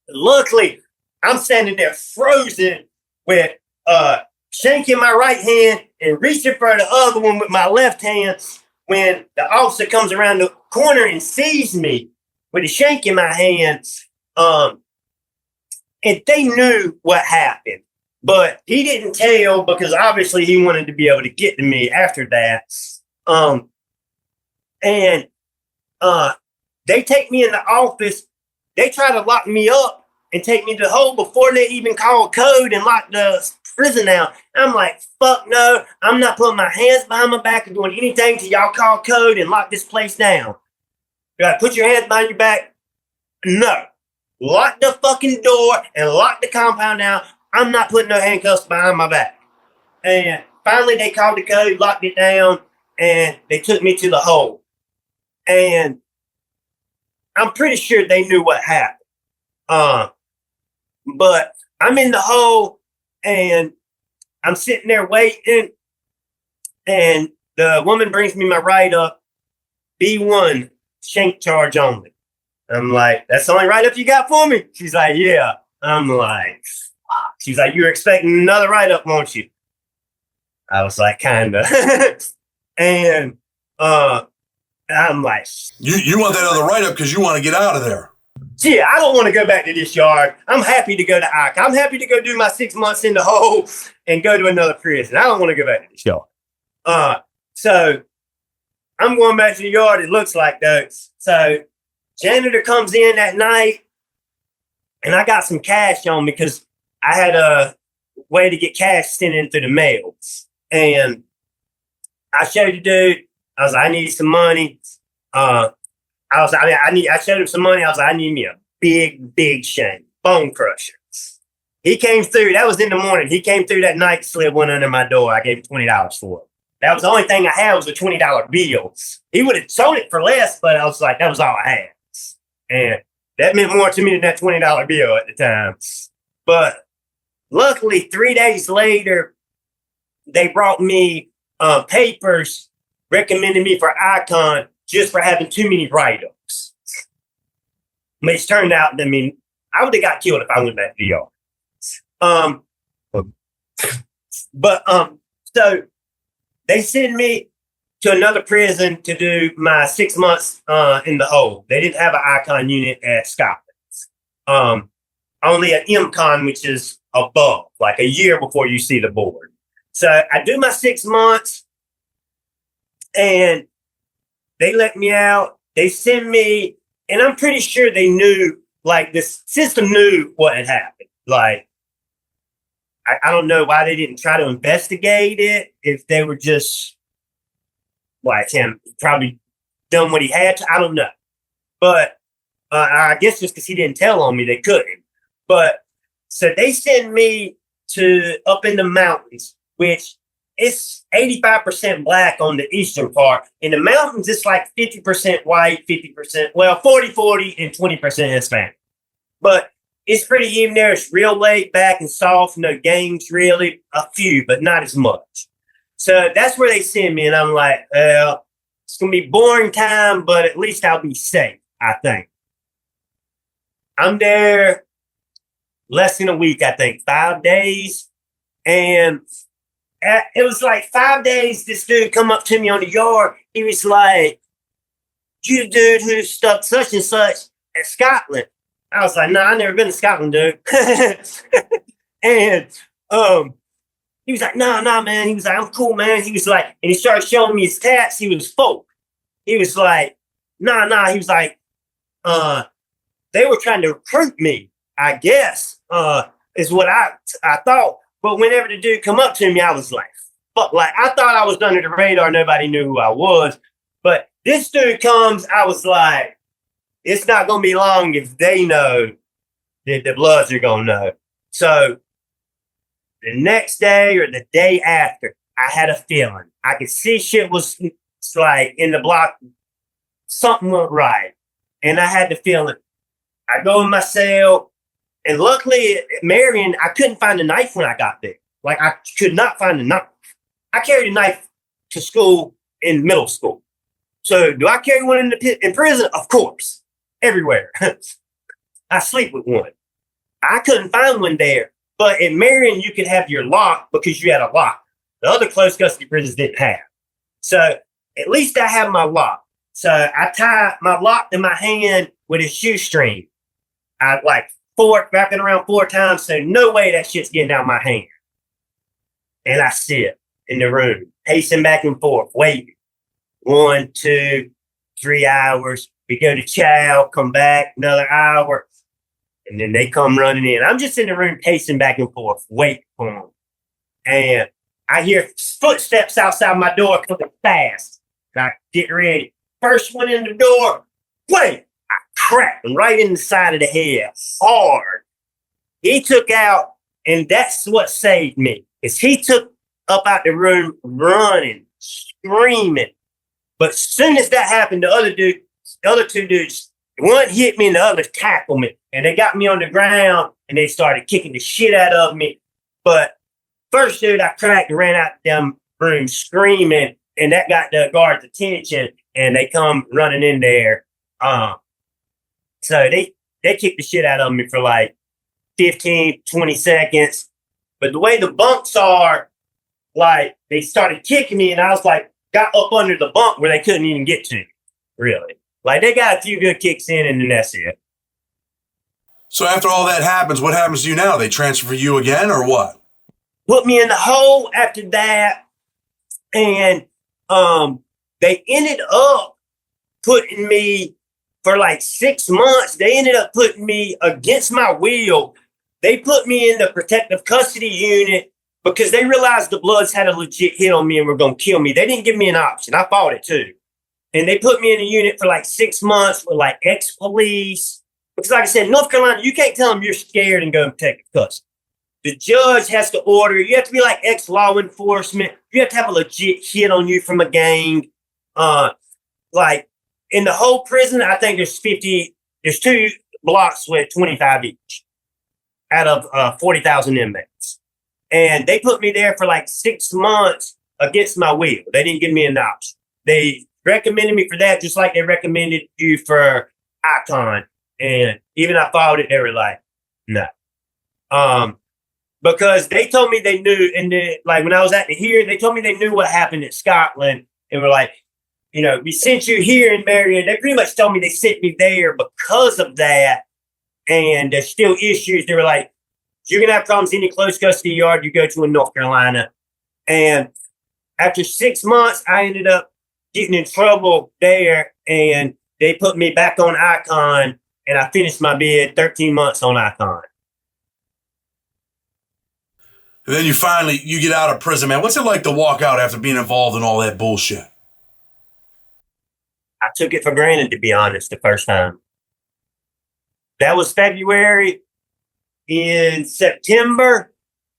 luckily, I'm standing there frozen with shank in my right hand and reaching for the other one with my left hand when the officer comes around the corner and sees me with a shank in my hand. And they knew what happened, but he didn't tell because obviously he wanted to be able to get to me after that. And they take me in the office. They try to lock me up and take me to the hole before they even call code and lock the prison down. I'm like, fuck no, I'm not putting my hands behind my back and doing anything till y'all call code and lock this place down. You gotta put your hands behind your back. No. Lock the fucking door and lock the compound down. I'm not putting no handcuffs behind my back. And finally they called the code, locked it down, and they took me to the hole. And I'm pretty sure they knew what happened. But I'm in the hole and I'm sitting there waiting, and the woman brings me my write-up, B1, shank charge only. I'm like, that's the only write-up you got for me? She's like, yeah. I'm like, fuck. She's like, you're expecting another write-up, won't you? I was like, kinda. And I'm like, you want that other write-up because you want to get out of there. Yeah, I don't want to go back to this yard. I'm happy to go to ICA. I'm happy to go do my 6 months in the hole and go to another prison. I don't want to go back to this yard. So I'm going back to the yard. It looks like though. So janitor comes in that night, and I got some cash on me because I had a way to get cash sent in through the mail. And I showed the dude. I was like, I need some money. I showed him some money. I was like, I need me a big shank, bone crusher. He came through. That was in the morning. He came through that night, slid one under my door. I gave him $20 for it. That was the only thing I had was a $20 bill. He would have sold it for less, but I was like, that was all I had. And that meant more to me than that $20 bill at the time. But luckily, 3 days later, they brought me papers recommending me for Icon just for having too many write-ups. Which turned out, I mean, I would have got killed if I went back to the yard. So they send me to another prison to do my 6 months in the old. They didn't have an icon unit at Scotland. Only an MCON, which is above, like a year before you see the board. So I do my 6 months, and they let me out. They send me, and I'm pretty sure they knew, like, this system knew what had happened. Like, I don't know why they didn't try to investigate it. If they were just like him, probably done what he had to. I don't know. But I guess just because he didn't tell on me, they couldn't. But so they send me to up in the mountains, which it's 85% black on the eastern part. In the mountains, it's like 50% white, 50%, well, 40, and 20% Hispanic. But it's pretty even there. It's real laid back and soft. No gangs, really. A few, but not as much. So that's where they send me. And I'm like, it's going to be boring time, but at least I'll be safe, I think. I'm there less than a week, I think, 5 days. And it was like 5 days, this dude come up to me on the yard. He was like, you the dude who stuck such and such at Scotland. I was like, nah, I never been to Scotland, dude. And he was like, nah, man. He was like, I'm cool, man. He was like, and he started showing me his tats. He was folk. He was like, nah. He was like, they were trying to recruit me, I guess, is what I thought. But whenever the dude come up to me, I was like, fuck, like, I thought I was under the radar. Nobody knew who I was. But this dude comes, I was like, it's not going to be long if they know that the Bloods are going to know. So the next day or the day after, I had a feeling. I could see shit was like in the block, something went right. And I had the feeling. I go in my cell, and luckily at Marion, I couldn't find a knife when I got there. Like, I could not find a knife. I carried a knife to school in middle school. So do I carry one in prison? Of course. Everywhere. I sleep with one. I couldn't find one there. But in Marion, you could have your lock because you had a lock. The other close custody prisons didn't have. So at least I have my lock. So I tie my lock to my hand with a shoestring. I wrapping around 4 times, so no way that shit's getting out my hand. And I sit in the room, pacing back and forth, waiting. 1, 2, 3 hours. We go to chow, come back, another hour. And then they come running in. I'm just in the room pacing back and forth, waiting for them. And I hear footsteps outside my door coming fast. And I get ready. First one in the door, wait! I cracked him right in the side of the head, hard. He took out, and that's what saved me, is he took up out the room running, screaming. But as soon as that happened, the other 2 dudes, one hit me and the other tackled me. And they got me on the ground and they started kicking the shit out of me. But first dude I cracked and ran out them room screaming, and that got the guard's attention, and they come running in there. So they kicked the shit out of me for like 15, 20 seconds. But the way the bunks are, like, they started kicking me, and I was like, got up under the bunk where they couldn't even get to me, really. Like, they got a few good kicks in, and then that's it. So after all that happens, what happens to you now? They transfer you again, or what? Put me in the hole after that, and they ended up putting me for like 6 months. They ended up putting me against my will. They put me in the protective custody unit because they realized the Bloods had a legit hit on me and were going to kill me. They didn't give me an option. I fought it too. And they put me in a unit for like 6 months with like ex-police. Because like I said, North Carolina, you can't tell them you're scared and go and protect custody. The judge has to order. You have to be like ex-law enforcement. You have to have a legit hit on you from a gang. Like in the whole prison, I think there's 2 blocks with 25 each out of 40,000 inmates. And they put me there for like 6 months against my will. They didn't give me an option. They recommended me for that, just like they recommended you for Icon. And even I followed it, they were like, no. Because they told me they knew, and then, like when I was at the hearing, they told me they knew what happened in Scotland, and were like, we sent you here in Marion. They pretty much told me they sent me there because of that. And there's still issues. They were like, you're going to have problems any close custody yard you go to in North Carolina. And after 6 months, I ended up getting in trouble there, and they put me back on Icon, and I finished my bid 13 months on Icon. And then you get out of prison, man. What's it like to walk out after being involved in all that bullshit? I took it for granted, to be honest, the first time. That was February. In September,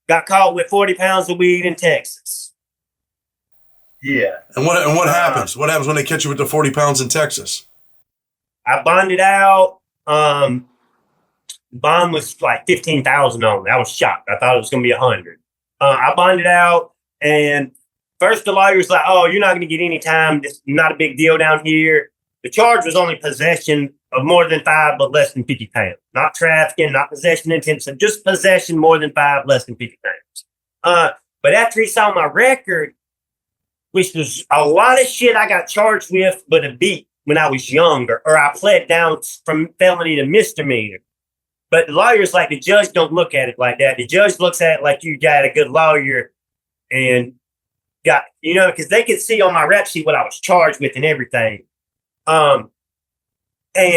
got caught with 40 pounds of weed in Texas. Yeah. And what happens? What happens when they catch you with the 40 pounds in Texas? I bonded out. Bond was like $15,000 on it. I was shocked. I thought it was going to be $100. I bonded out, and first the lawyer was like, "Oh, you're not going to get any time. It's not a big deal down here." The charge was only possession of more than 5, but less than 50 pounds. Not trafficking, not possession intensive, just possession more than 5, less than 50 pounds. But after he saw my record, which was a lot of shit I got charged with, but a beat when I was younger, or I pled down from felony to misdemeanor. But the lawyer's like, the judge don't look at it like that. The judge looks at it like you got a good lawyer and got, because they could see on my rep sheet what I was charged with and everything. And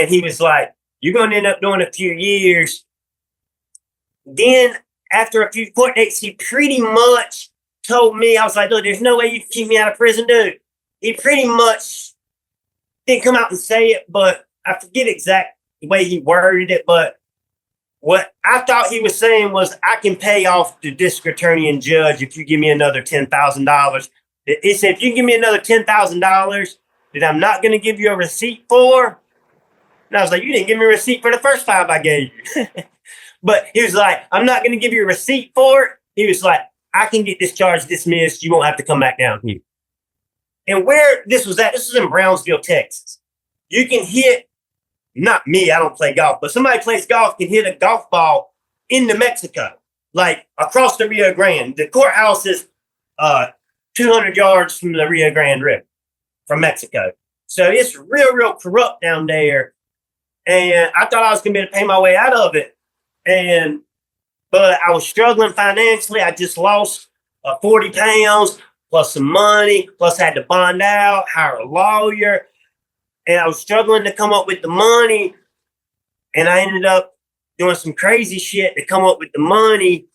he was like, you're going to end up doing a few years. Then after a few court dates, he pretty much told me, I was like, look, there's no way you can keep me out of prison, dude. He pretty much didn't come out and say it, but I forget exact the way he worded it. But what I thought he was saying was, I can pay off the district attorney and judge if you give me another $10,000. He said, if you give me another $10,000 that I'm not going to give you a receipt for. And I was like, you didn't give me a receipt for the first 5 I gave you. But he was like, I'm not going to give you a receipt for it. He was like, I can get this charge dismissed. You won't have to come back down here. And where this was at, this was in Brownsville, Texas. You can hit, not me, I don't play golf, but somebody plays golf can hit a golf ball into Mexico, like across the Rio Grande. The courthouse is 200 yards from the Rio Grande River from Mexico. So it's real corrupt down there. And I thought I was going to be able to pay my way out of it. But I was struggling financially. I just lost 40 pounds plus some money, plus had to bond out, hire a lawyer. And I was struggling to come up with the money. And I ended up doing some crazy shit to come up with the money.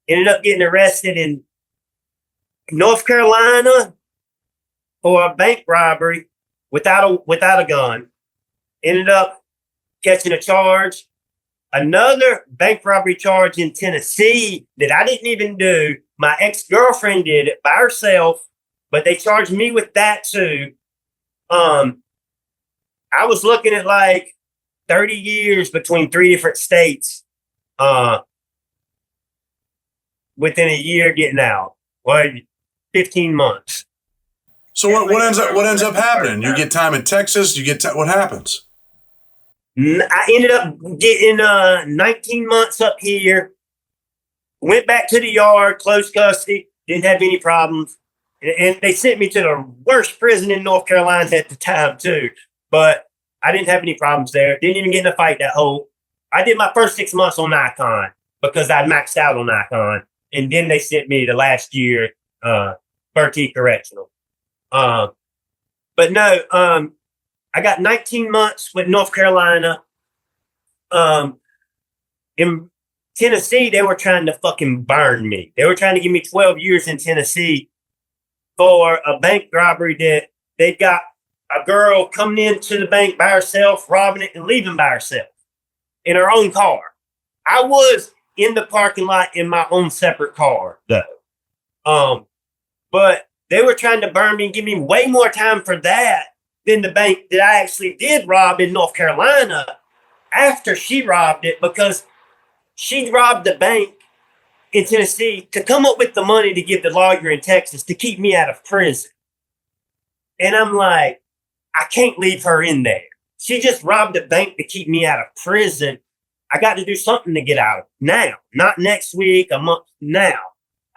Ended up getting arrested in North Carolina for a bank robbery without a gun. Ended up catching a charge, another bank robbery charge in Tennessee that I didn't even do. My ex-girlfriend did it by herself, but they charged me with that too. I was looking at like 30 years between 3 different states within a year getting out, or 15 months. So what ends up happening? You get time in Texas, what happens? I ended up getting 19 months up here, went back to the yard, close custody, didn't have any problems. And they sent me to the worst prison in North Carolina at the time too. But I didn't have any problems there. Didn't even get in a fight I did my first 6 months on Icon because I maxed out on Icon. And then they sent me the last year, Bertie Correctional. But no, I got 19 months with North Carolina. In Tennessee, they were trying to fucking burn me. They were trying to give me 12 years in Tennessee for a bank robbery that they got a girl coming into the bank by herself, robbing it and leaving by herself in her own car. I was in the parking lot in my own separate car, though. But they were trying to burn me and give me way more time for that than the bank that I actually did rob in North Carolina after she robbed it, because she robbed the bank in Tennessee to come up with the money to give the lawyer in Texas to keep me out of prison. And I'm like, I can't leave her in there. She just robbed a bank to keep me out of prison. I got to do something to get out of it now, not next week, a month now.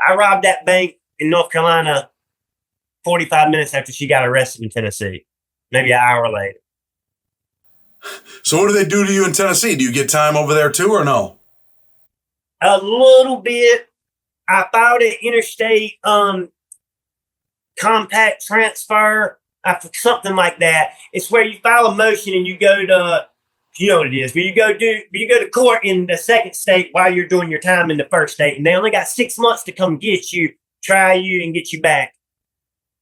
I robbed that bank in North Carolina 45 minutes after she got arrested in Tennessee, maybe an hour later. So what do they do to you in Tennessee? Do you get time over there too or no? A little bit. I filed an interstate compact transfer, something like that. It's where you file a motion and you go to, you know what it is, but you go to court in the second state while you're doing your time in the first state, and they only got 6 months to come get you, try you, and get you back.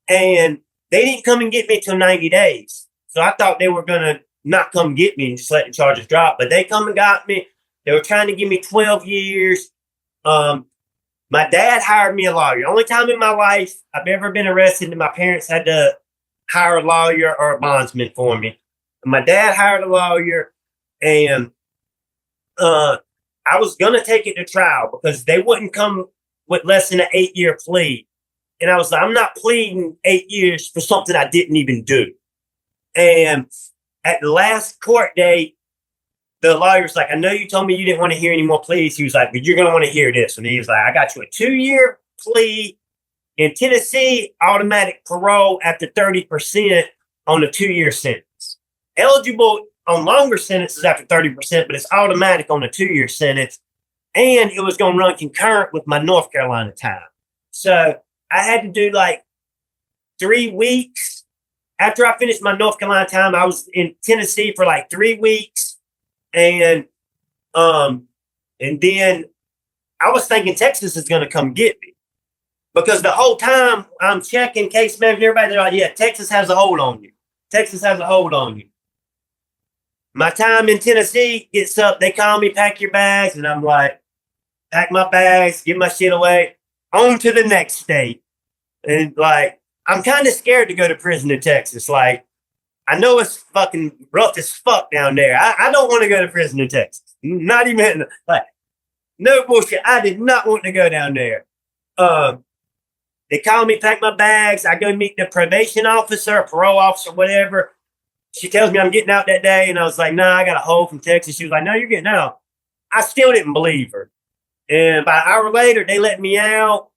And they didn't come and get me till 90 days. So I thought they were gonna not come get me and just let the charges drop, but they come and got me. They were trying to give me 12 years. My dad hired me a lawyer. Only time in my life I've ever been arrested and my parents had to hire a lawyer or a bondsman for me. My dad hired a lawyer, and I was going to take it to trial because they wouldn't come with less than an 8-year plea. And I was like, I'm not pleading 8 years for something I didn't even do. And at the last court date, the lawyer's like, I know you told me you didn't want to hear any more pleas. He was like, but you're going to want to hear this. And he was like, I got you a 2-year plea. In Tennessee, automatic parole after 30% on a 2-year sentence. Eligible on longer sentences after 30%, but it's automatic on a 2-year sentence. And it was going to run concurrent with my North Carolina time. So I had to do like 3 weeks. After I finished my North Carolina time, I was in Tennessee for like 3 weeks. And then I was thinking Texas is going to come get me, because the whole time I'm checking case management, everybody, they're like, yeah, Texas has a hold on you. Texas has a hold on you. My time in Tennessee gets up. They call me, pack your bags. And I'm like, pack my bags, get my shit away, on to the next state. And like, I'm kind of scared to go to prison in Texas. Like, I know it's fucking rough as fuck down there. I don't want to go to prison in Texas. Not even, like, no bullshit. I did not want to go down there. They call me, pack my bags. I go meet the probation officer, parole officer, whatever. She tells me I'm getting out that day. And I was like, nah, I got a hold from Texas. She was like, no, you're getting out. I still didn't believe her. And about an hour later, they let me out.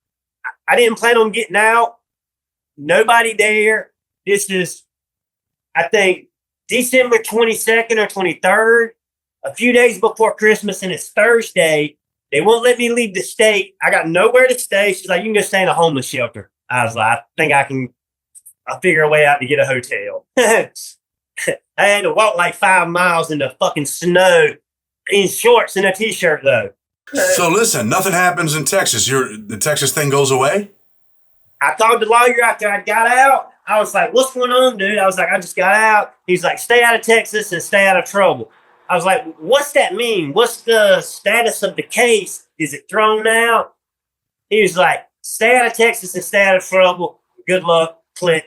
I didn't plan on getting out. Nobody there. This is, I think, December 22nd or 23rd, a few days before Christmas, and it's Thursday. They won't let me leave the state. I got nowhere to stay. She's like, you can go stay in a homeless shelter. I was like, I think I'll figure a way out to get a hotel. I had to walk like 5 miles in the fucking snow in shorts and a t-shirt though. So listen, nothing happens in Texas. The Texas thing goes away? I called the lawyer after I got out. I was like, what's going on, dude? I was like, I just got out. He's like, stay out of Texas and stay out of trouble. I was like, what's that mean? What's the status of the case? Is it thrown out? He was like, stay out of Texas and stay out of trouble. Good luck. Click.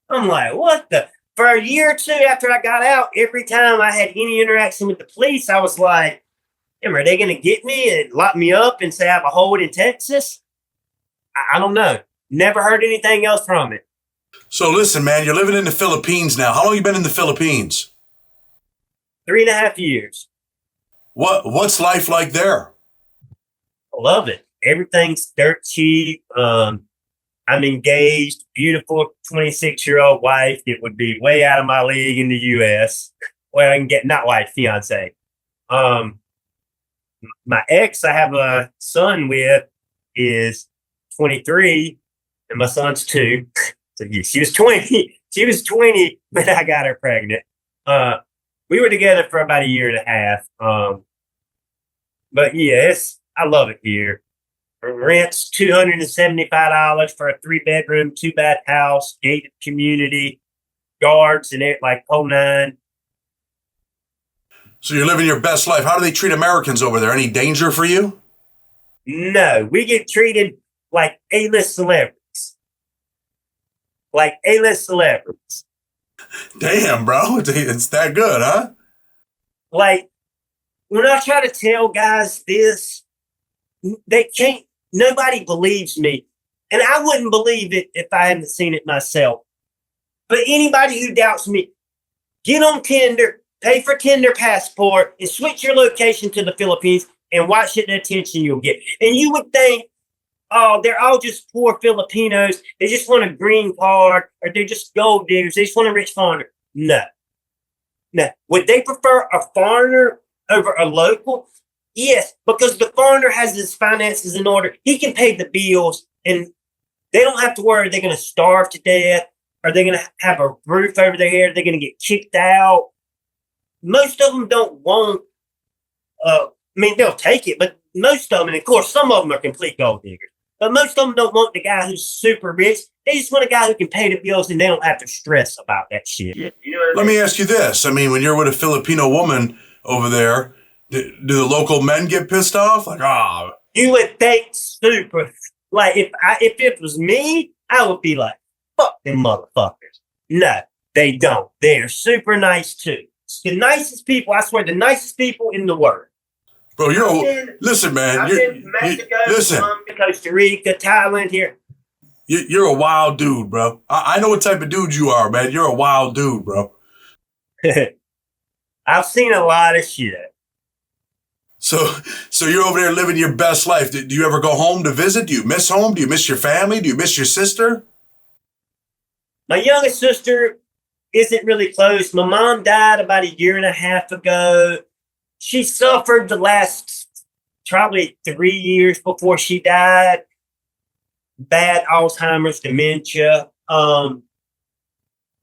I'm like, what the? For a year or two after I got out, every time I had any interaction with the police, I was like, are they going to get me and lock me up and say I have a hold in Texas? I don't know. Never heard anything else from it. So listen, man, you're living in the Philippines now. How long you been in the Philippines? 3.5 years. What's life like there? I love it. Everything's dirt cheap. I'm engaged, beautiful 26-year-old wife. It would be way out of my league in the U.S. Well, I can get, not wife, fiance. My ex I have a son with is 23, and my son's 2. So yeah, she was 20. She was 20 when I got her pregnant. We were together for about a year and a half. But yeah, I love it here. Rent's $275 for a 3-bedroom, 2-bath house, gated community, guards and it, like whole nine. So you're living your best life. How do they treat Americans over there? Any danger for you? No, we get treated like A-list celebrities. Like A-list celebrities. Damn, bro. It's that good, huh? Like, when I try to tell guys this, they can't, nobody believes me. And I wouldn't believe it if I hadn't seen it myself. But anybody who doubts me, get on Tinder, pay for Tinder Passport, and switch your location to the Philippines and watch the attention you'll get. And you would think oh, they're all just poor Filipinos. They just want a green card, or they're just gold diggers. They just want a rich foreigner. No, no. Would they prefer a foreigner over a local? Yes, because the foreigner has his finances in order. He can pay the bills, and they don't have to worry they're going to starve to death. Are they going to have a roof over their head? They're going to get kicked out. Most of them don't want, I mean, they'll take it, but most of them, and of course, some of them are complete gold diggers, but most of them don't want the guy who's super rich. They just want a guy who can pay the bills and they don't have to stress about that shit. You know what I Let mean? me ask you this. I mean, when you're with a Filipino woman over there, do the local men get pissed off? Like, ah. You would think super. Like, if it was me, I would be like, fuck them motherfuckers. No, they don't. They're super nice too. It's the nicest people, I swear, the nicest people in the world. Bro, listen, man. I've been to Mexico, listen, Colombia, Costa Rica, Thailand here. You're a wild dude, bro. I know what type of dude you are, man. You're a wild dude, bro. I've seen a lot of shit. So you're over there living your best life. Do you ever go home to visit? Do you miss home? Do you miss your family? Do you miss your sister? My youngest sister isn't really close. My mom died about a year and a half ago. She suffered the last probably 3 years before she died. Bad Alzheimer's, dementia.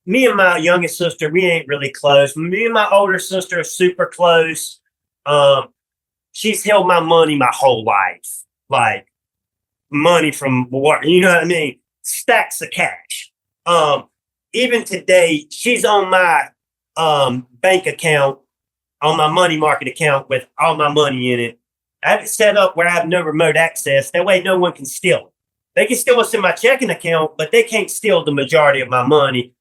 Me and my youngest sister, we ain't really close. Me and my older sister are super close. She's held my money my whole life. Like money from work, you know what I mean? Stacks of cash. Even today, she's on my bank account, on my money market account with all my money in it. I have it set up where I have no remote access. That way no one can steal it. They can steal what's in my checking account, but they can't steal the majority of my money.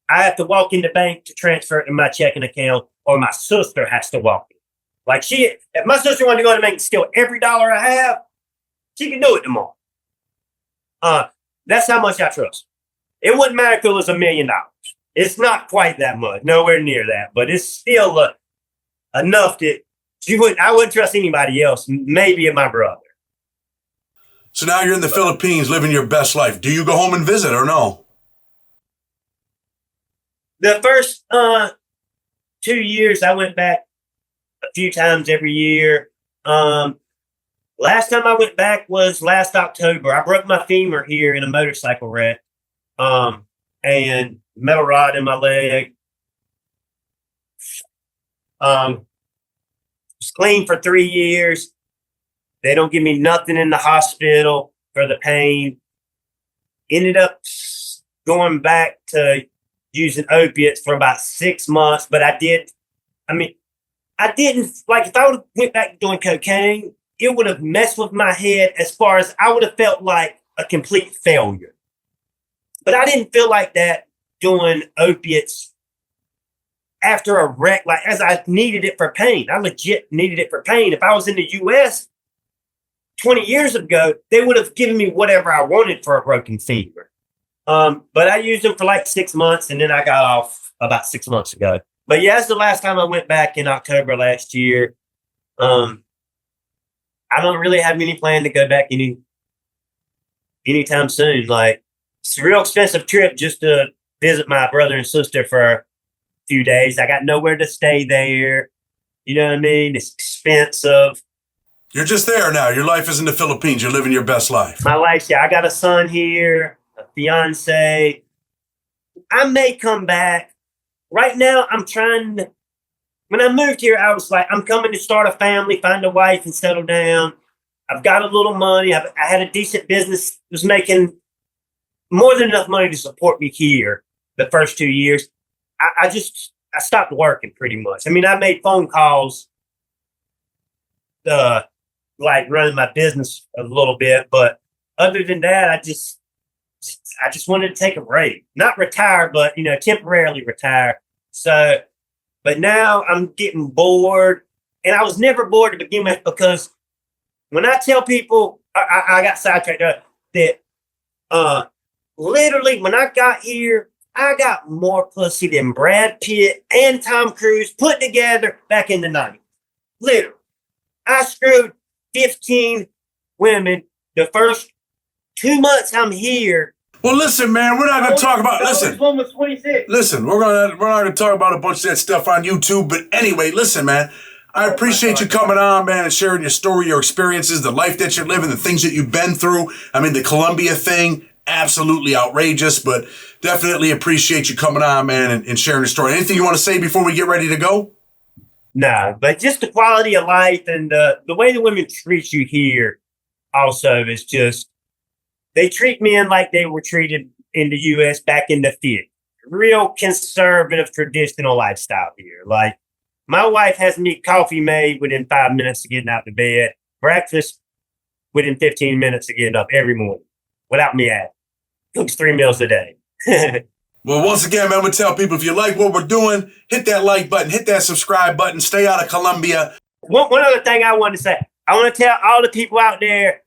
I have to walk in the bank to transfer it to my checking account, or my sister has to walk in. Like if my sister wanted to go in the bank and steal every dollar I have, she can do it tomorrow. That's how much I trust. It wouldn't matter if it was $1 million. It's not quite that much, nowhere near that, but it's still enough that I wouldn't trust anybody else, maybe my brother. So now you're in the Philippines living your best life. Do you go home and visit or no? The first 2 years, I went back a few times every year. Last time I went back was last October. I broke my femur here in a motorcycle wreck. And metal rod in my leg. Was clean for 3 years. They don't give me nothing in the hospital for the pain. Ended up going back to using opiates for about 6 months, but I didn't, like, if I would have went back doing cocaine, it would have messed with my head as far as I would have felt like a complete failure. But I didn't feel like that doing opiates after a wreck, like as I needed it for pain. I legit needed it for pain. If I was in the US 20 years ago, they would have given me whatever I wanted for a broken femur. But I used them for like 6 months, and then I got off about 6 months ago. But yeah, that's the last time I went back in October last year. I don't really have any plan to go back anytime soon. Like, it's a real expensive trip just to visit my brother and sister for a few days. I got nowhere to stay there. You know what I mean? It's expensive. You're just there now. Your life is in the Philippines. You're living your best life. My life, yeah. I got a son here, a fiance. I may come back. Right now, when I moved here, I was like, I'm coming to start a family, find a wife, and settle down. I've got a little money. I had a decent business. Was making more than enough money to support me here the first 2 years. I stopped working pretty much. I mean, I made phone calls, like running my business a little bit, but other than that, I just wanted to take a break, not retire, but temporarily retire. So, but now I'm getting bored, and I was never bored to begin with, because when I tell people, I got sidetracked that literally when I got here, I got more pussy than Brad Pitt and Tom Cruise put together back in the 90s. Literally, I screwed 15 women the first 2 months I'm here. Well, listen, man, we're not going to talk about. The Listen, oldest one was 26. listen, we're not going to talk about a bunch of that stuff on YouTube. But anyway, listen, man, I appreciate you coming on, man, and sharing your story, your experiences, the life that you're living, the things that you've been through. I mean, the Colombia thing, absolutely outrageous, but definitely appreciate you coming on, man, and sharing your story. Anything you want to say before we get ready to go? No, but just the quality of life and the way the women treat you here also is just, they treat men like they were treated in the U.S. back in the 50s. Real conservative, traditional lifestyle here. Like, my wife has me coffee made within 5 minutes of getting out of bed, breakfast within 15 minutes of getting up every morning without me at. Cooks 3 meals a day. Well, once again, man, I'm going to tell people, if you like what we're doing, hit that like button, hit that subscribe button, stay out of Colombia. One other thing I want to say, I want to tell all the people out there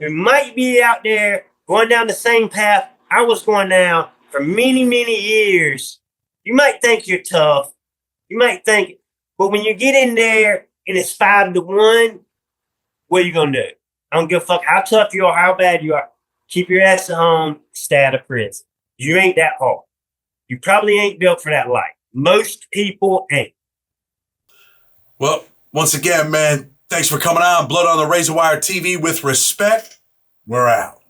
who might be out there going down the same path I was going down for many, many years. You might think you're tough. You might think, but when you get in there and it's 5-1, what are you going to do? I don't give a fuck how tough you are, how bad you are. Keep your ass at home, stay out of prison. You ain't that hard. You probably ain't built for that life. Most people ain't. Well, once again, man, thanks for coming on. Blood on the Razor Wire TV with respect. We're out.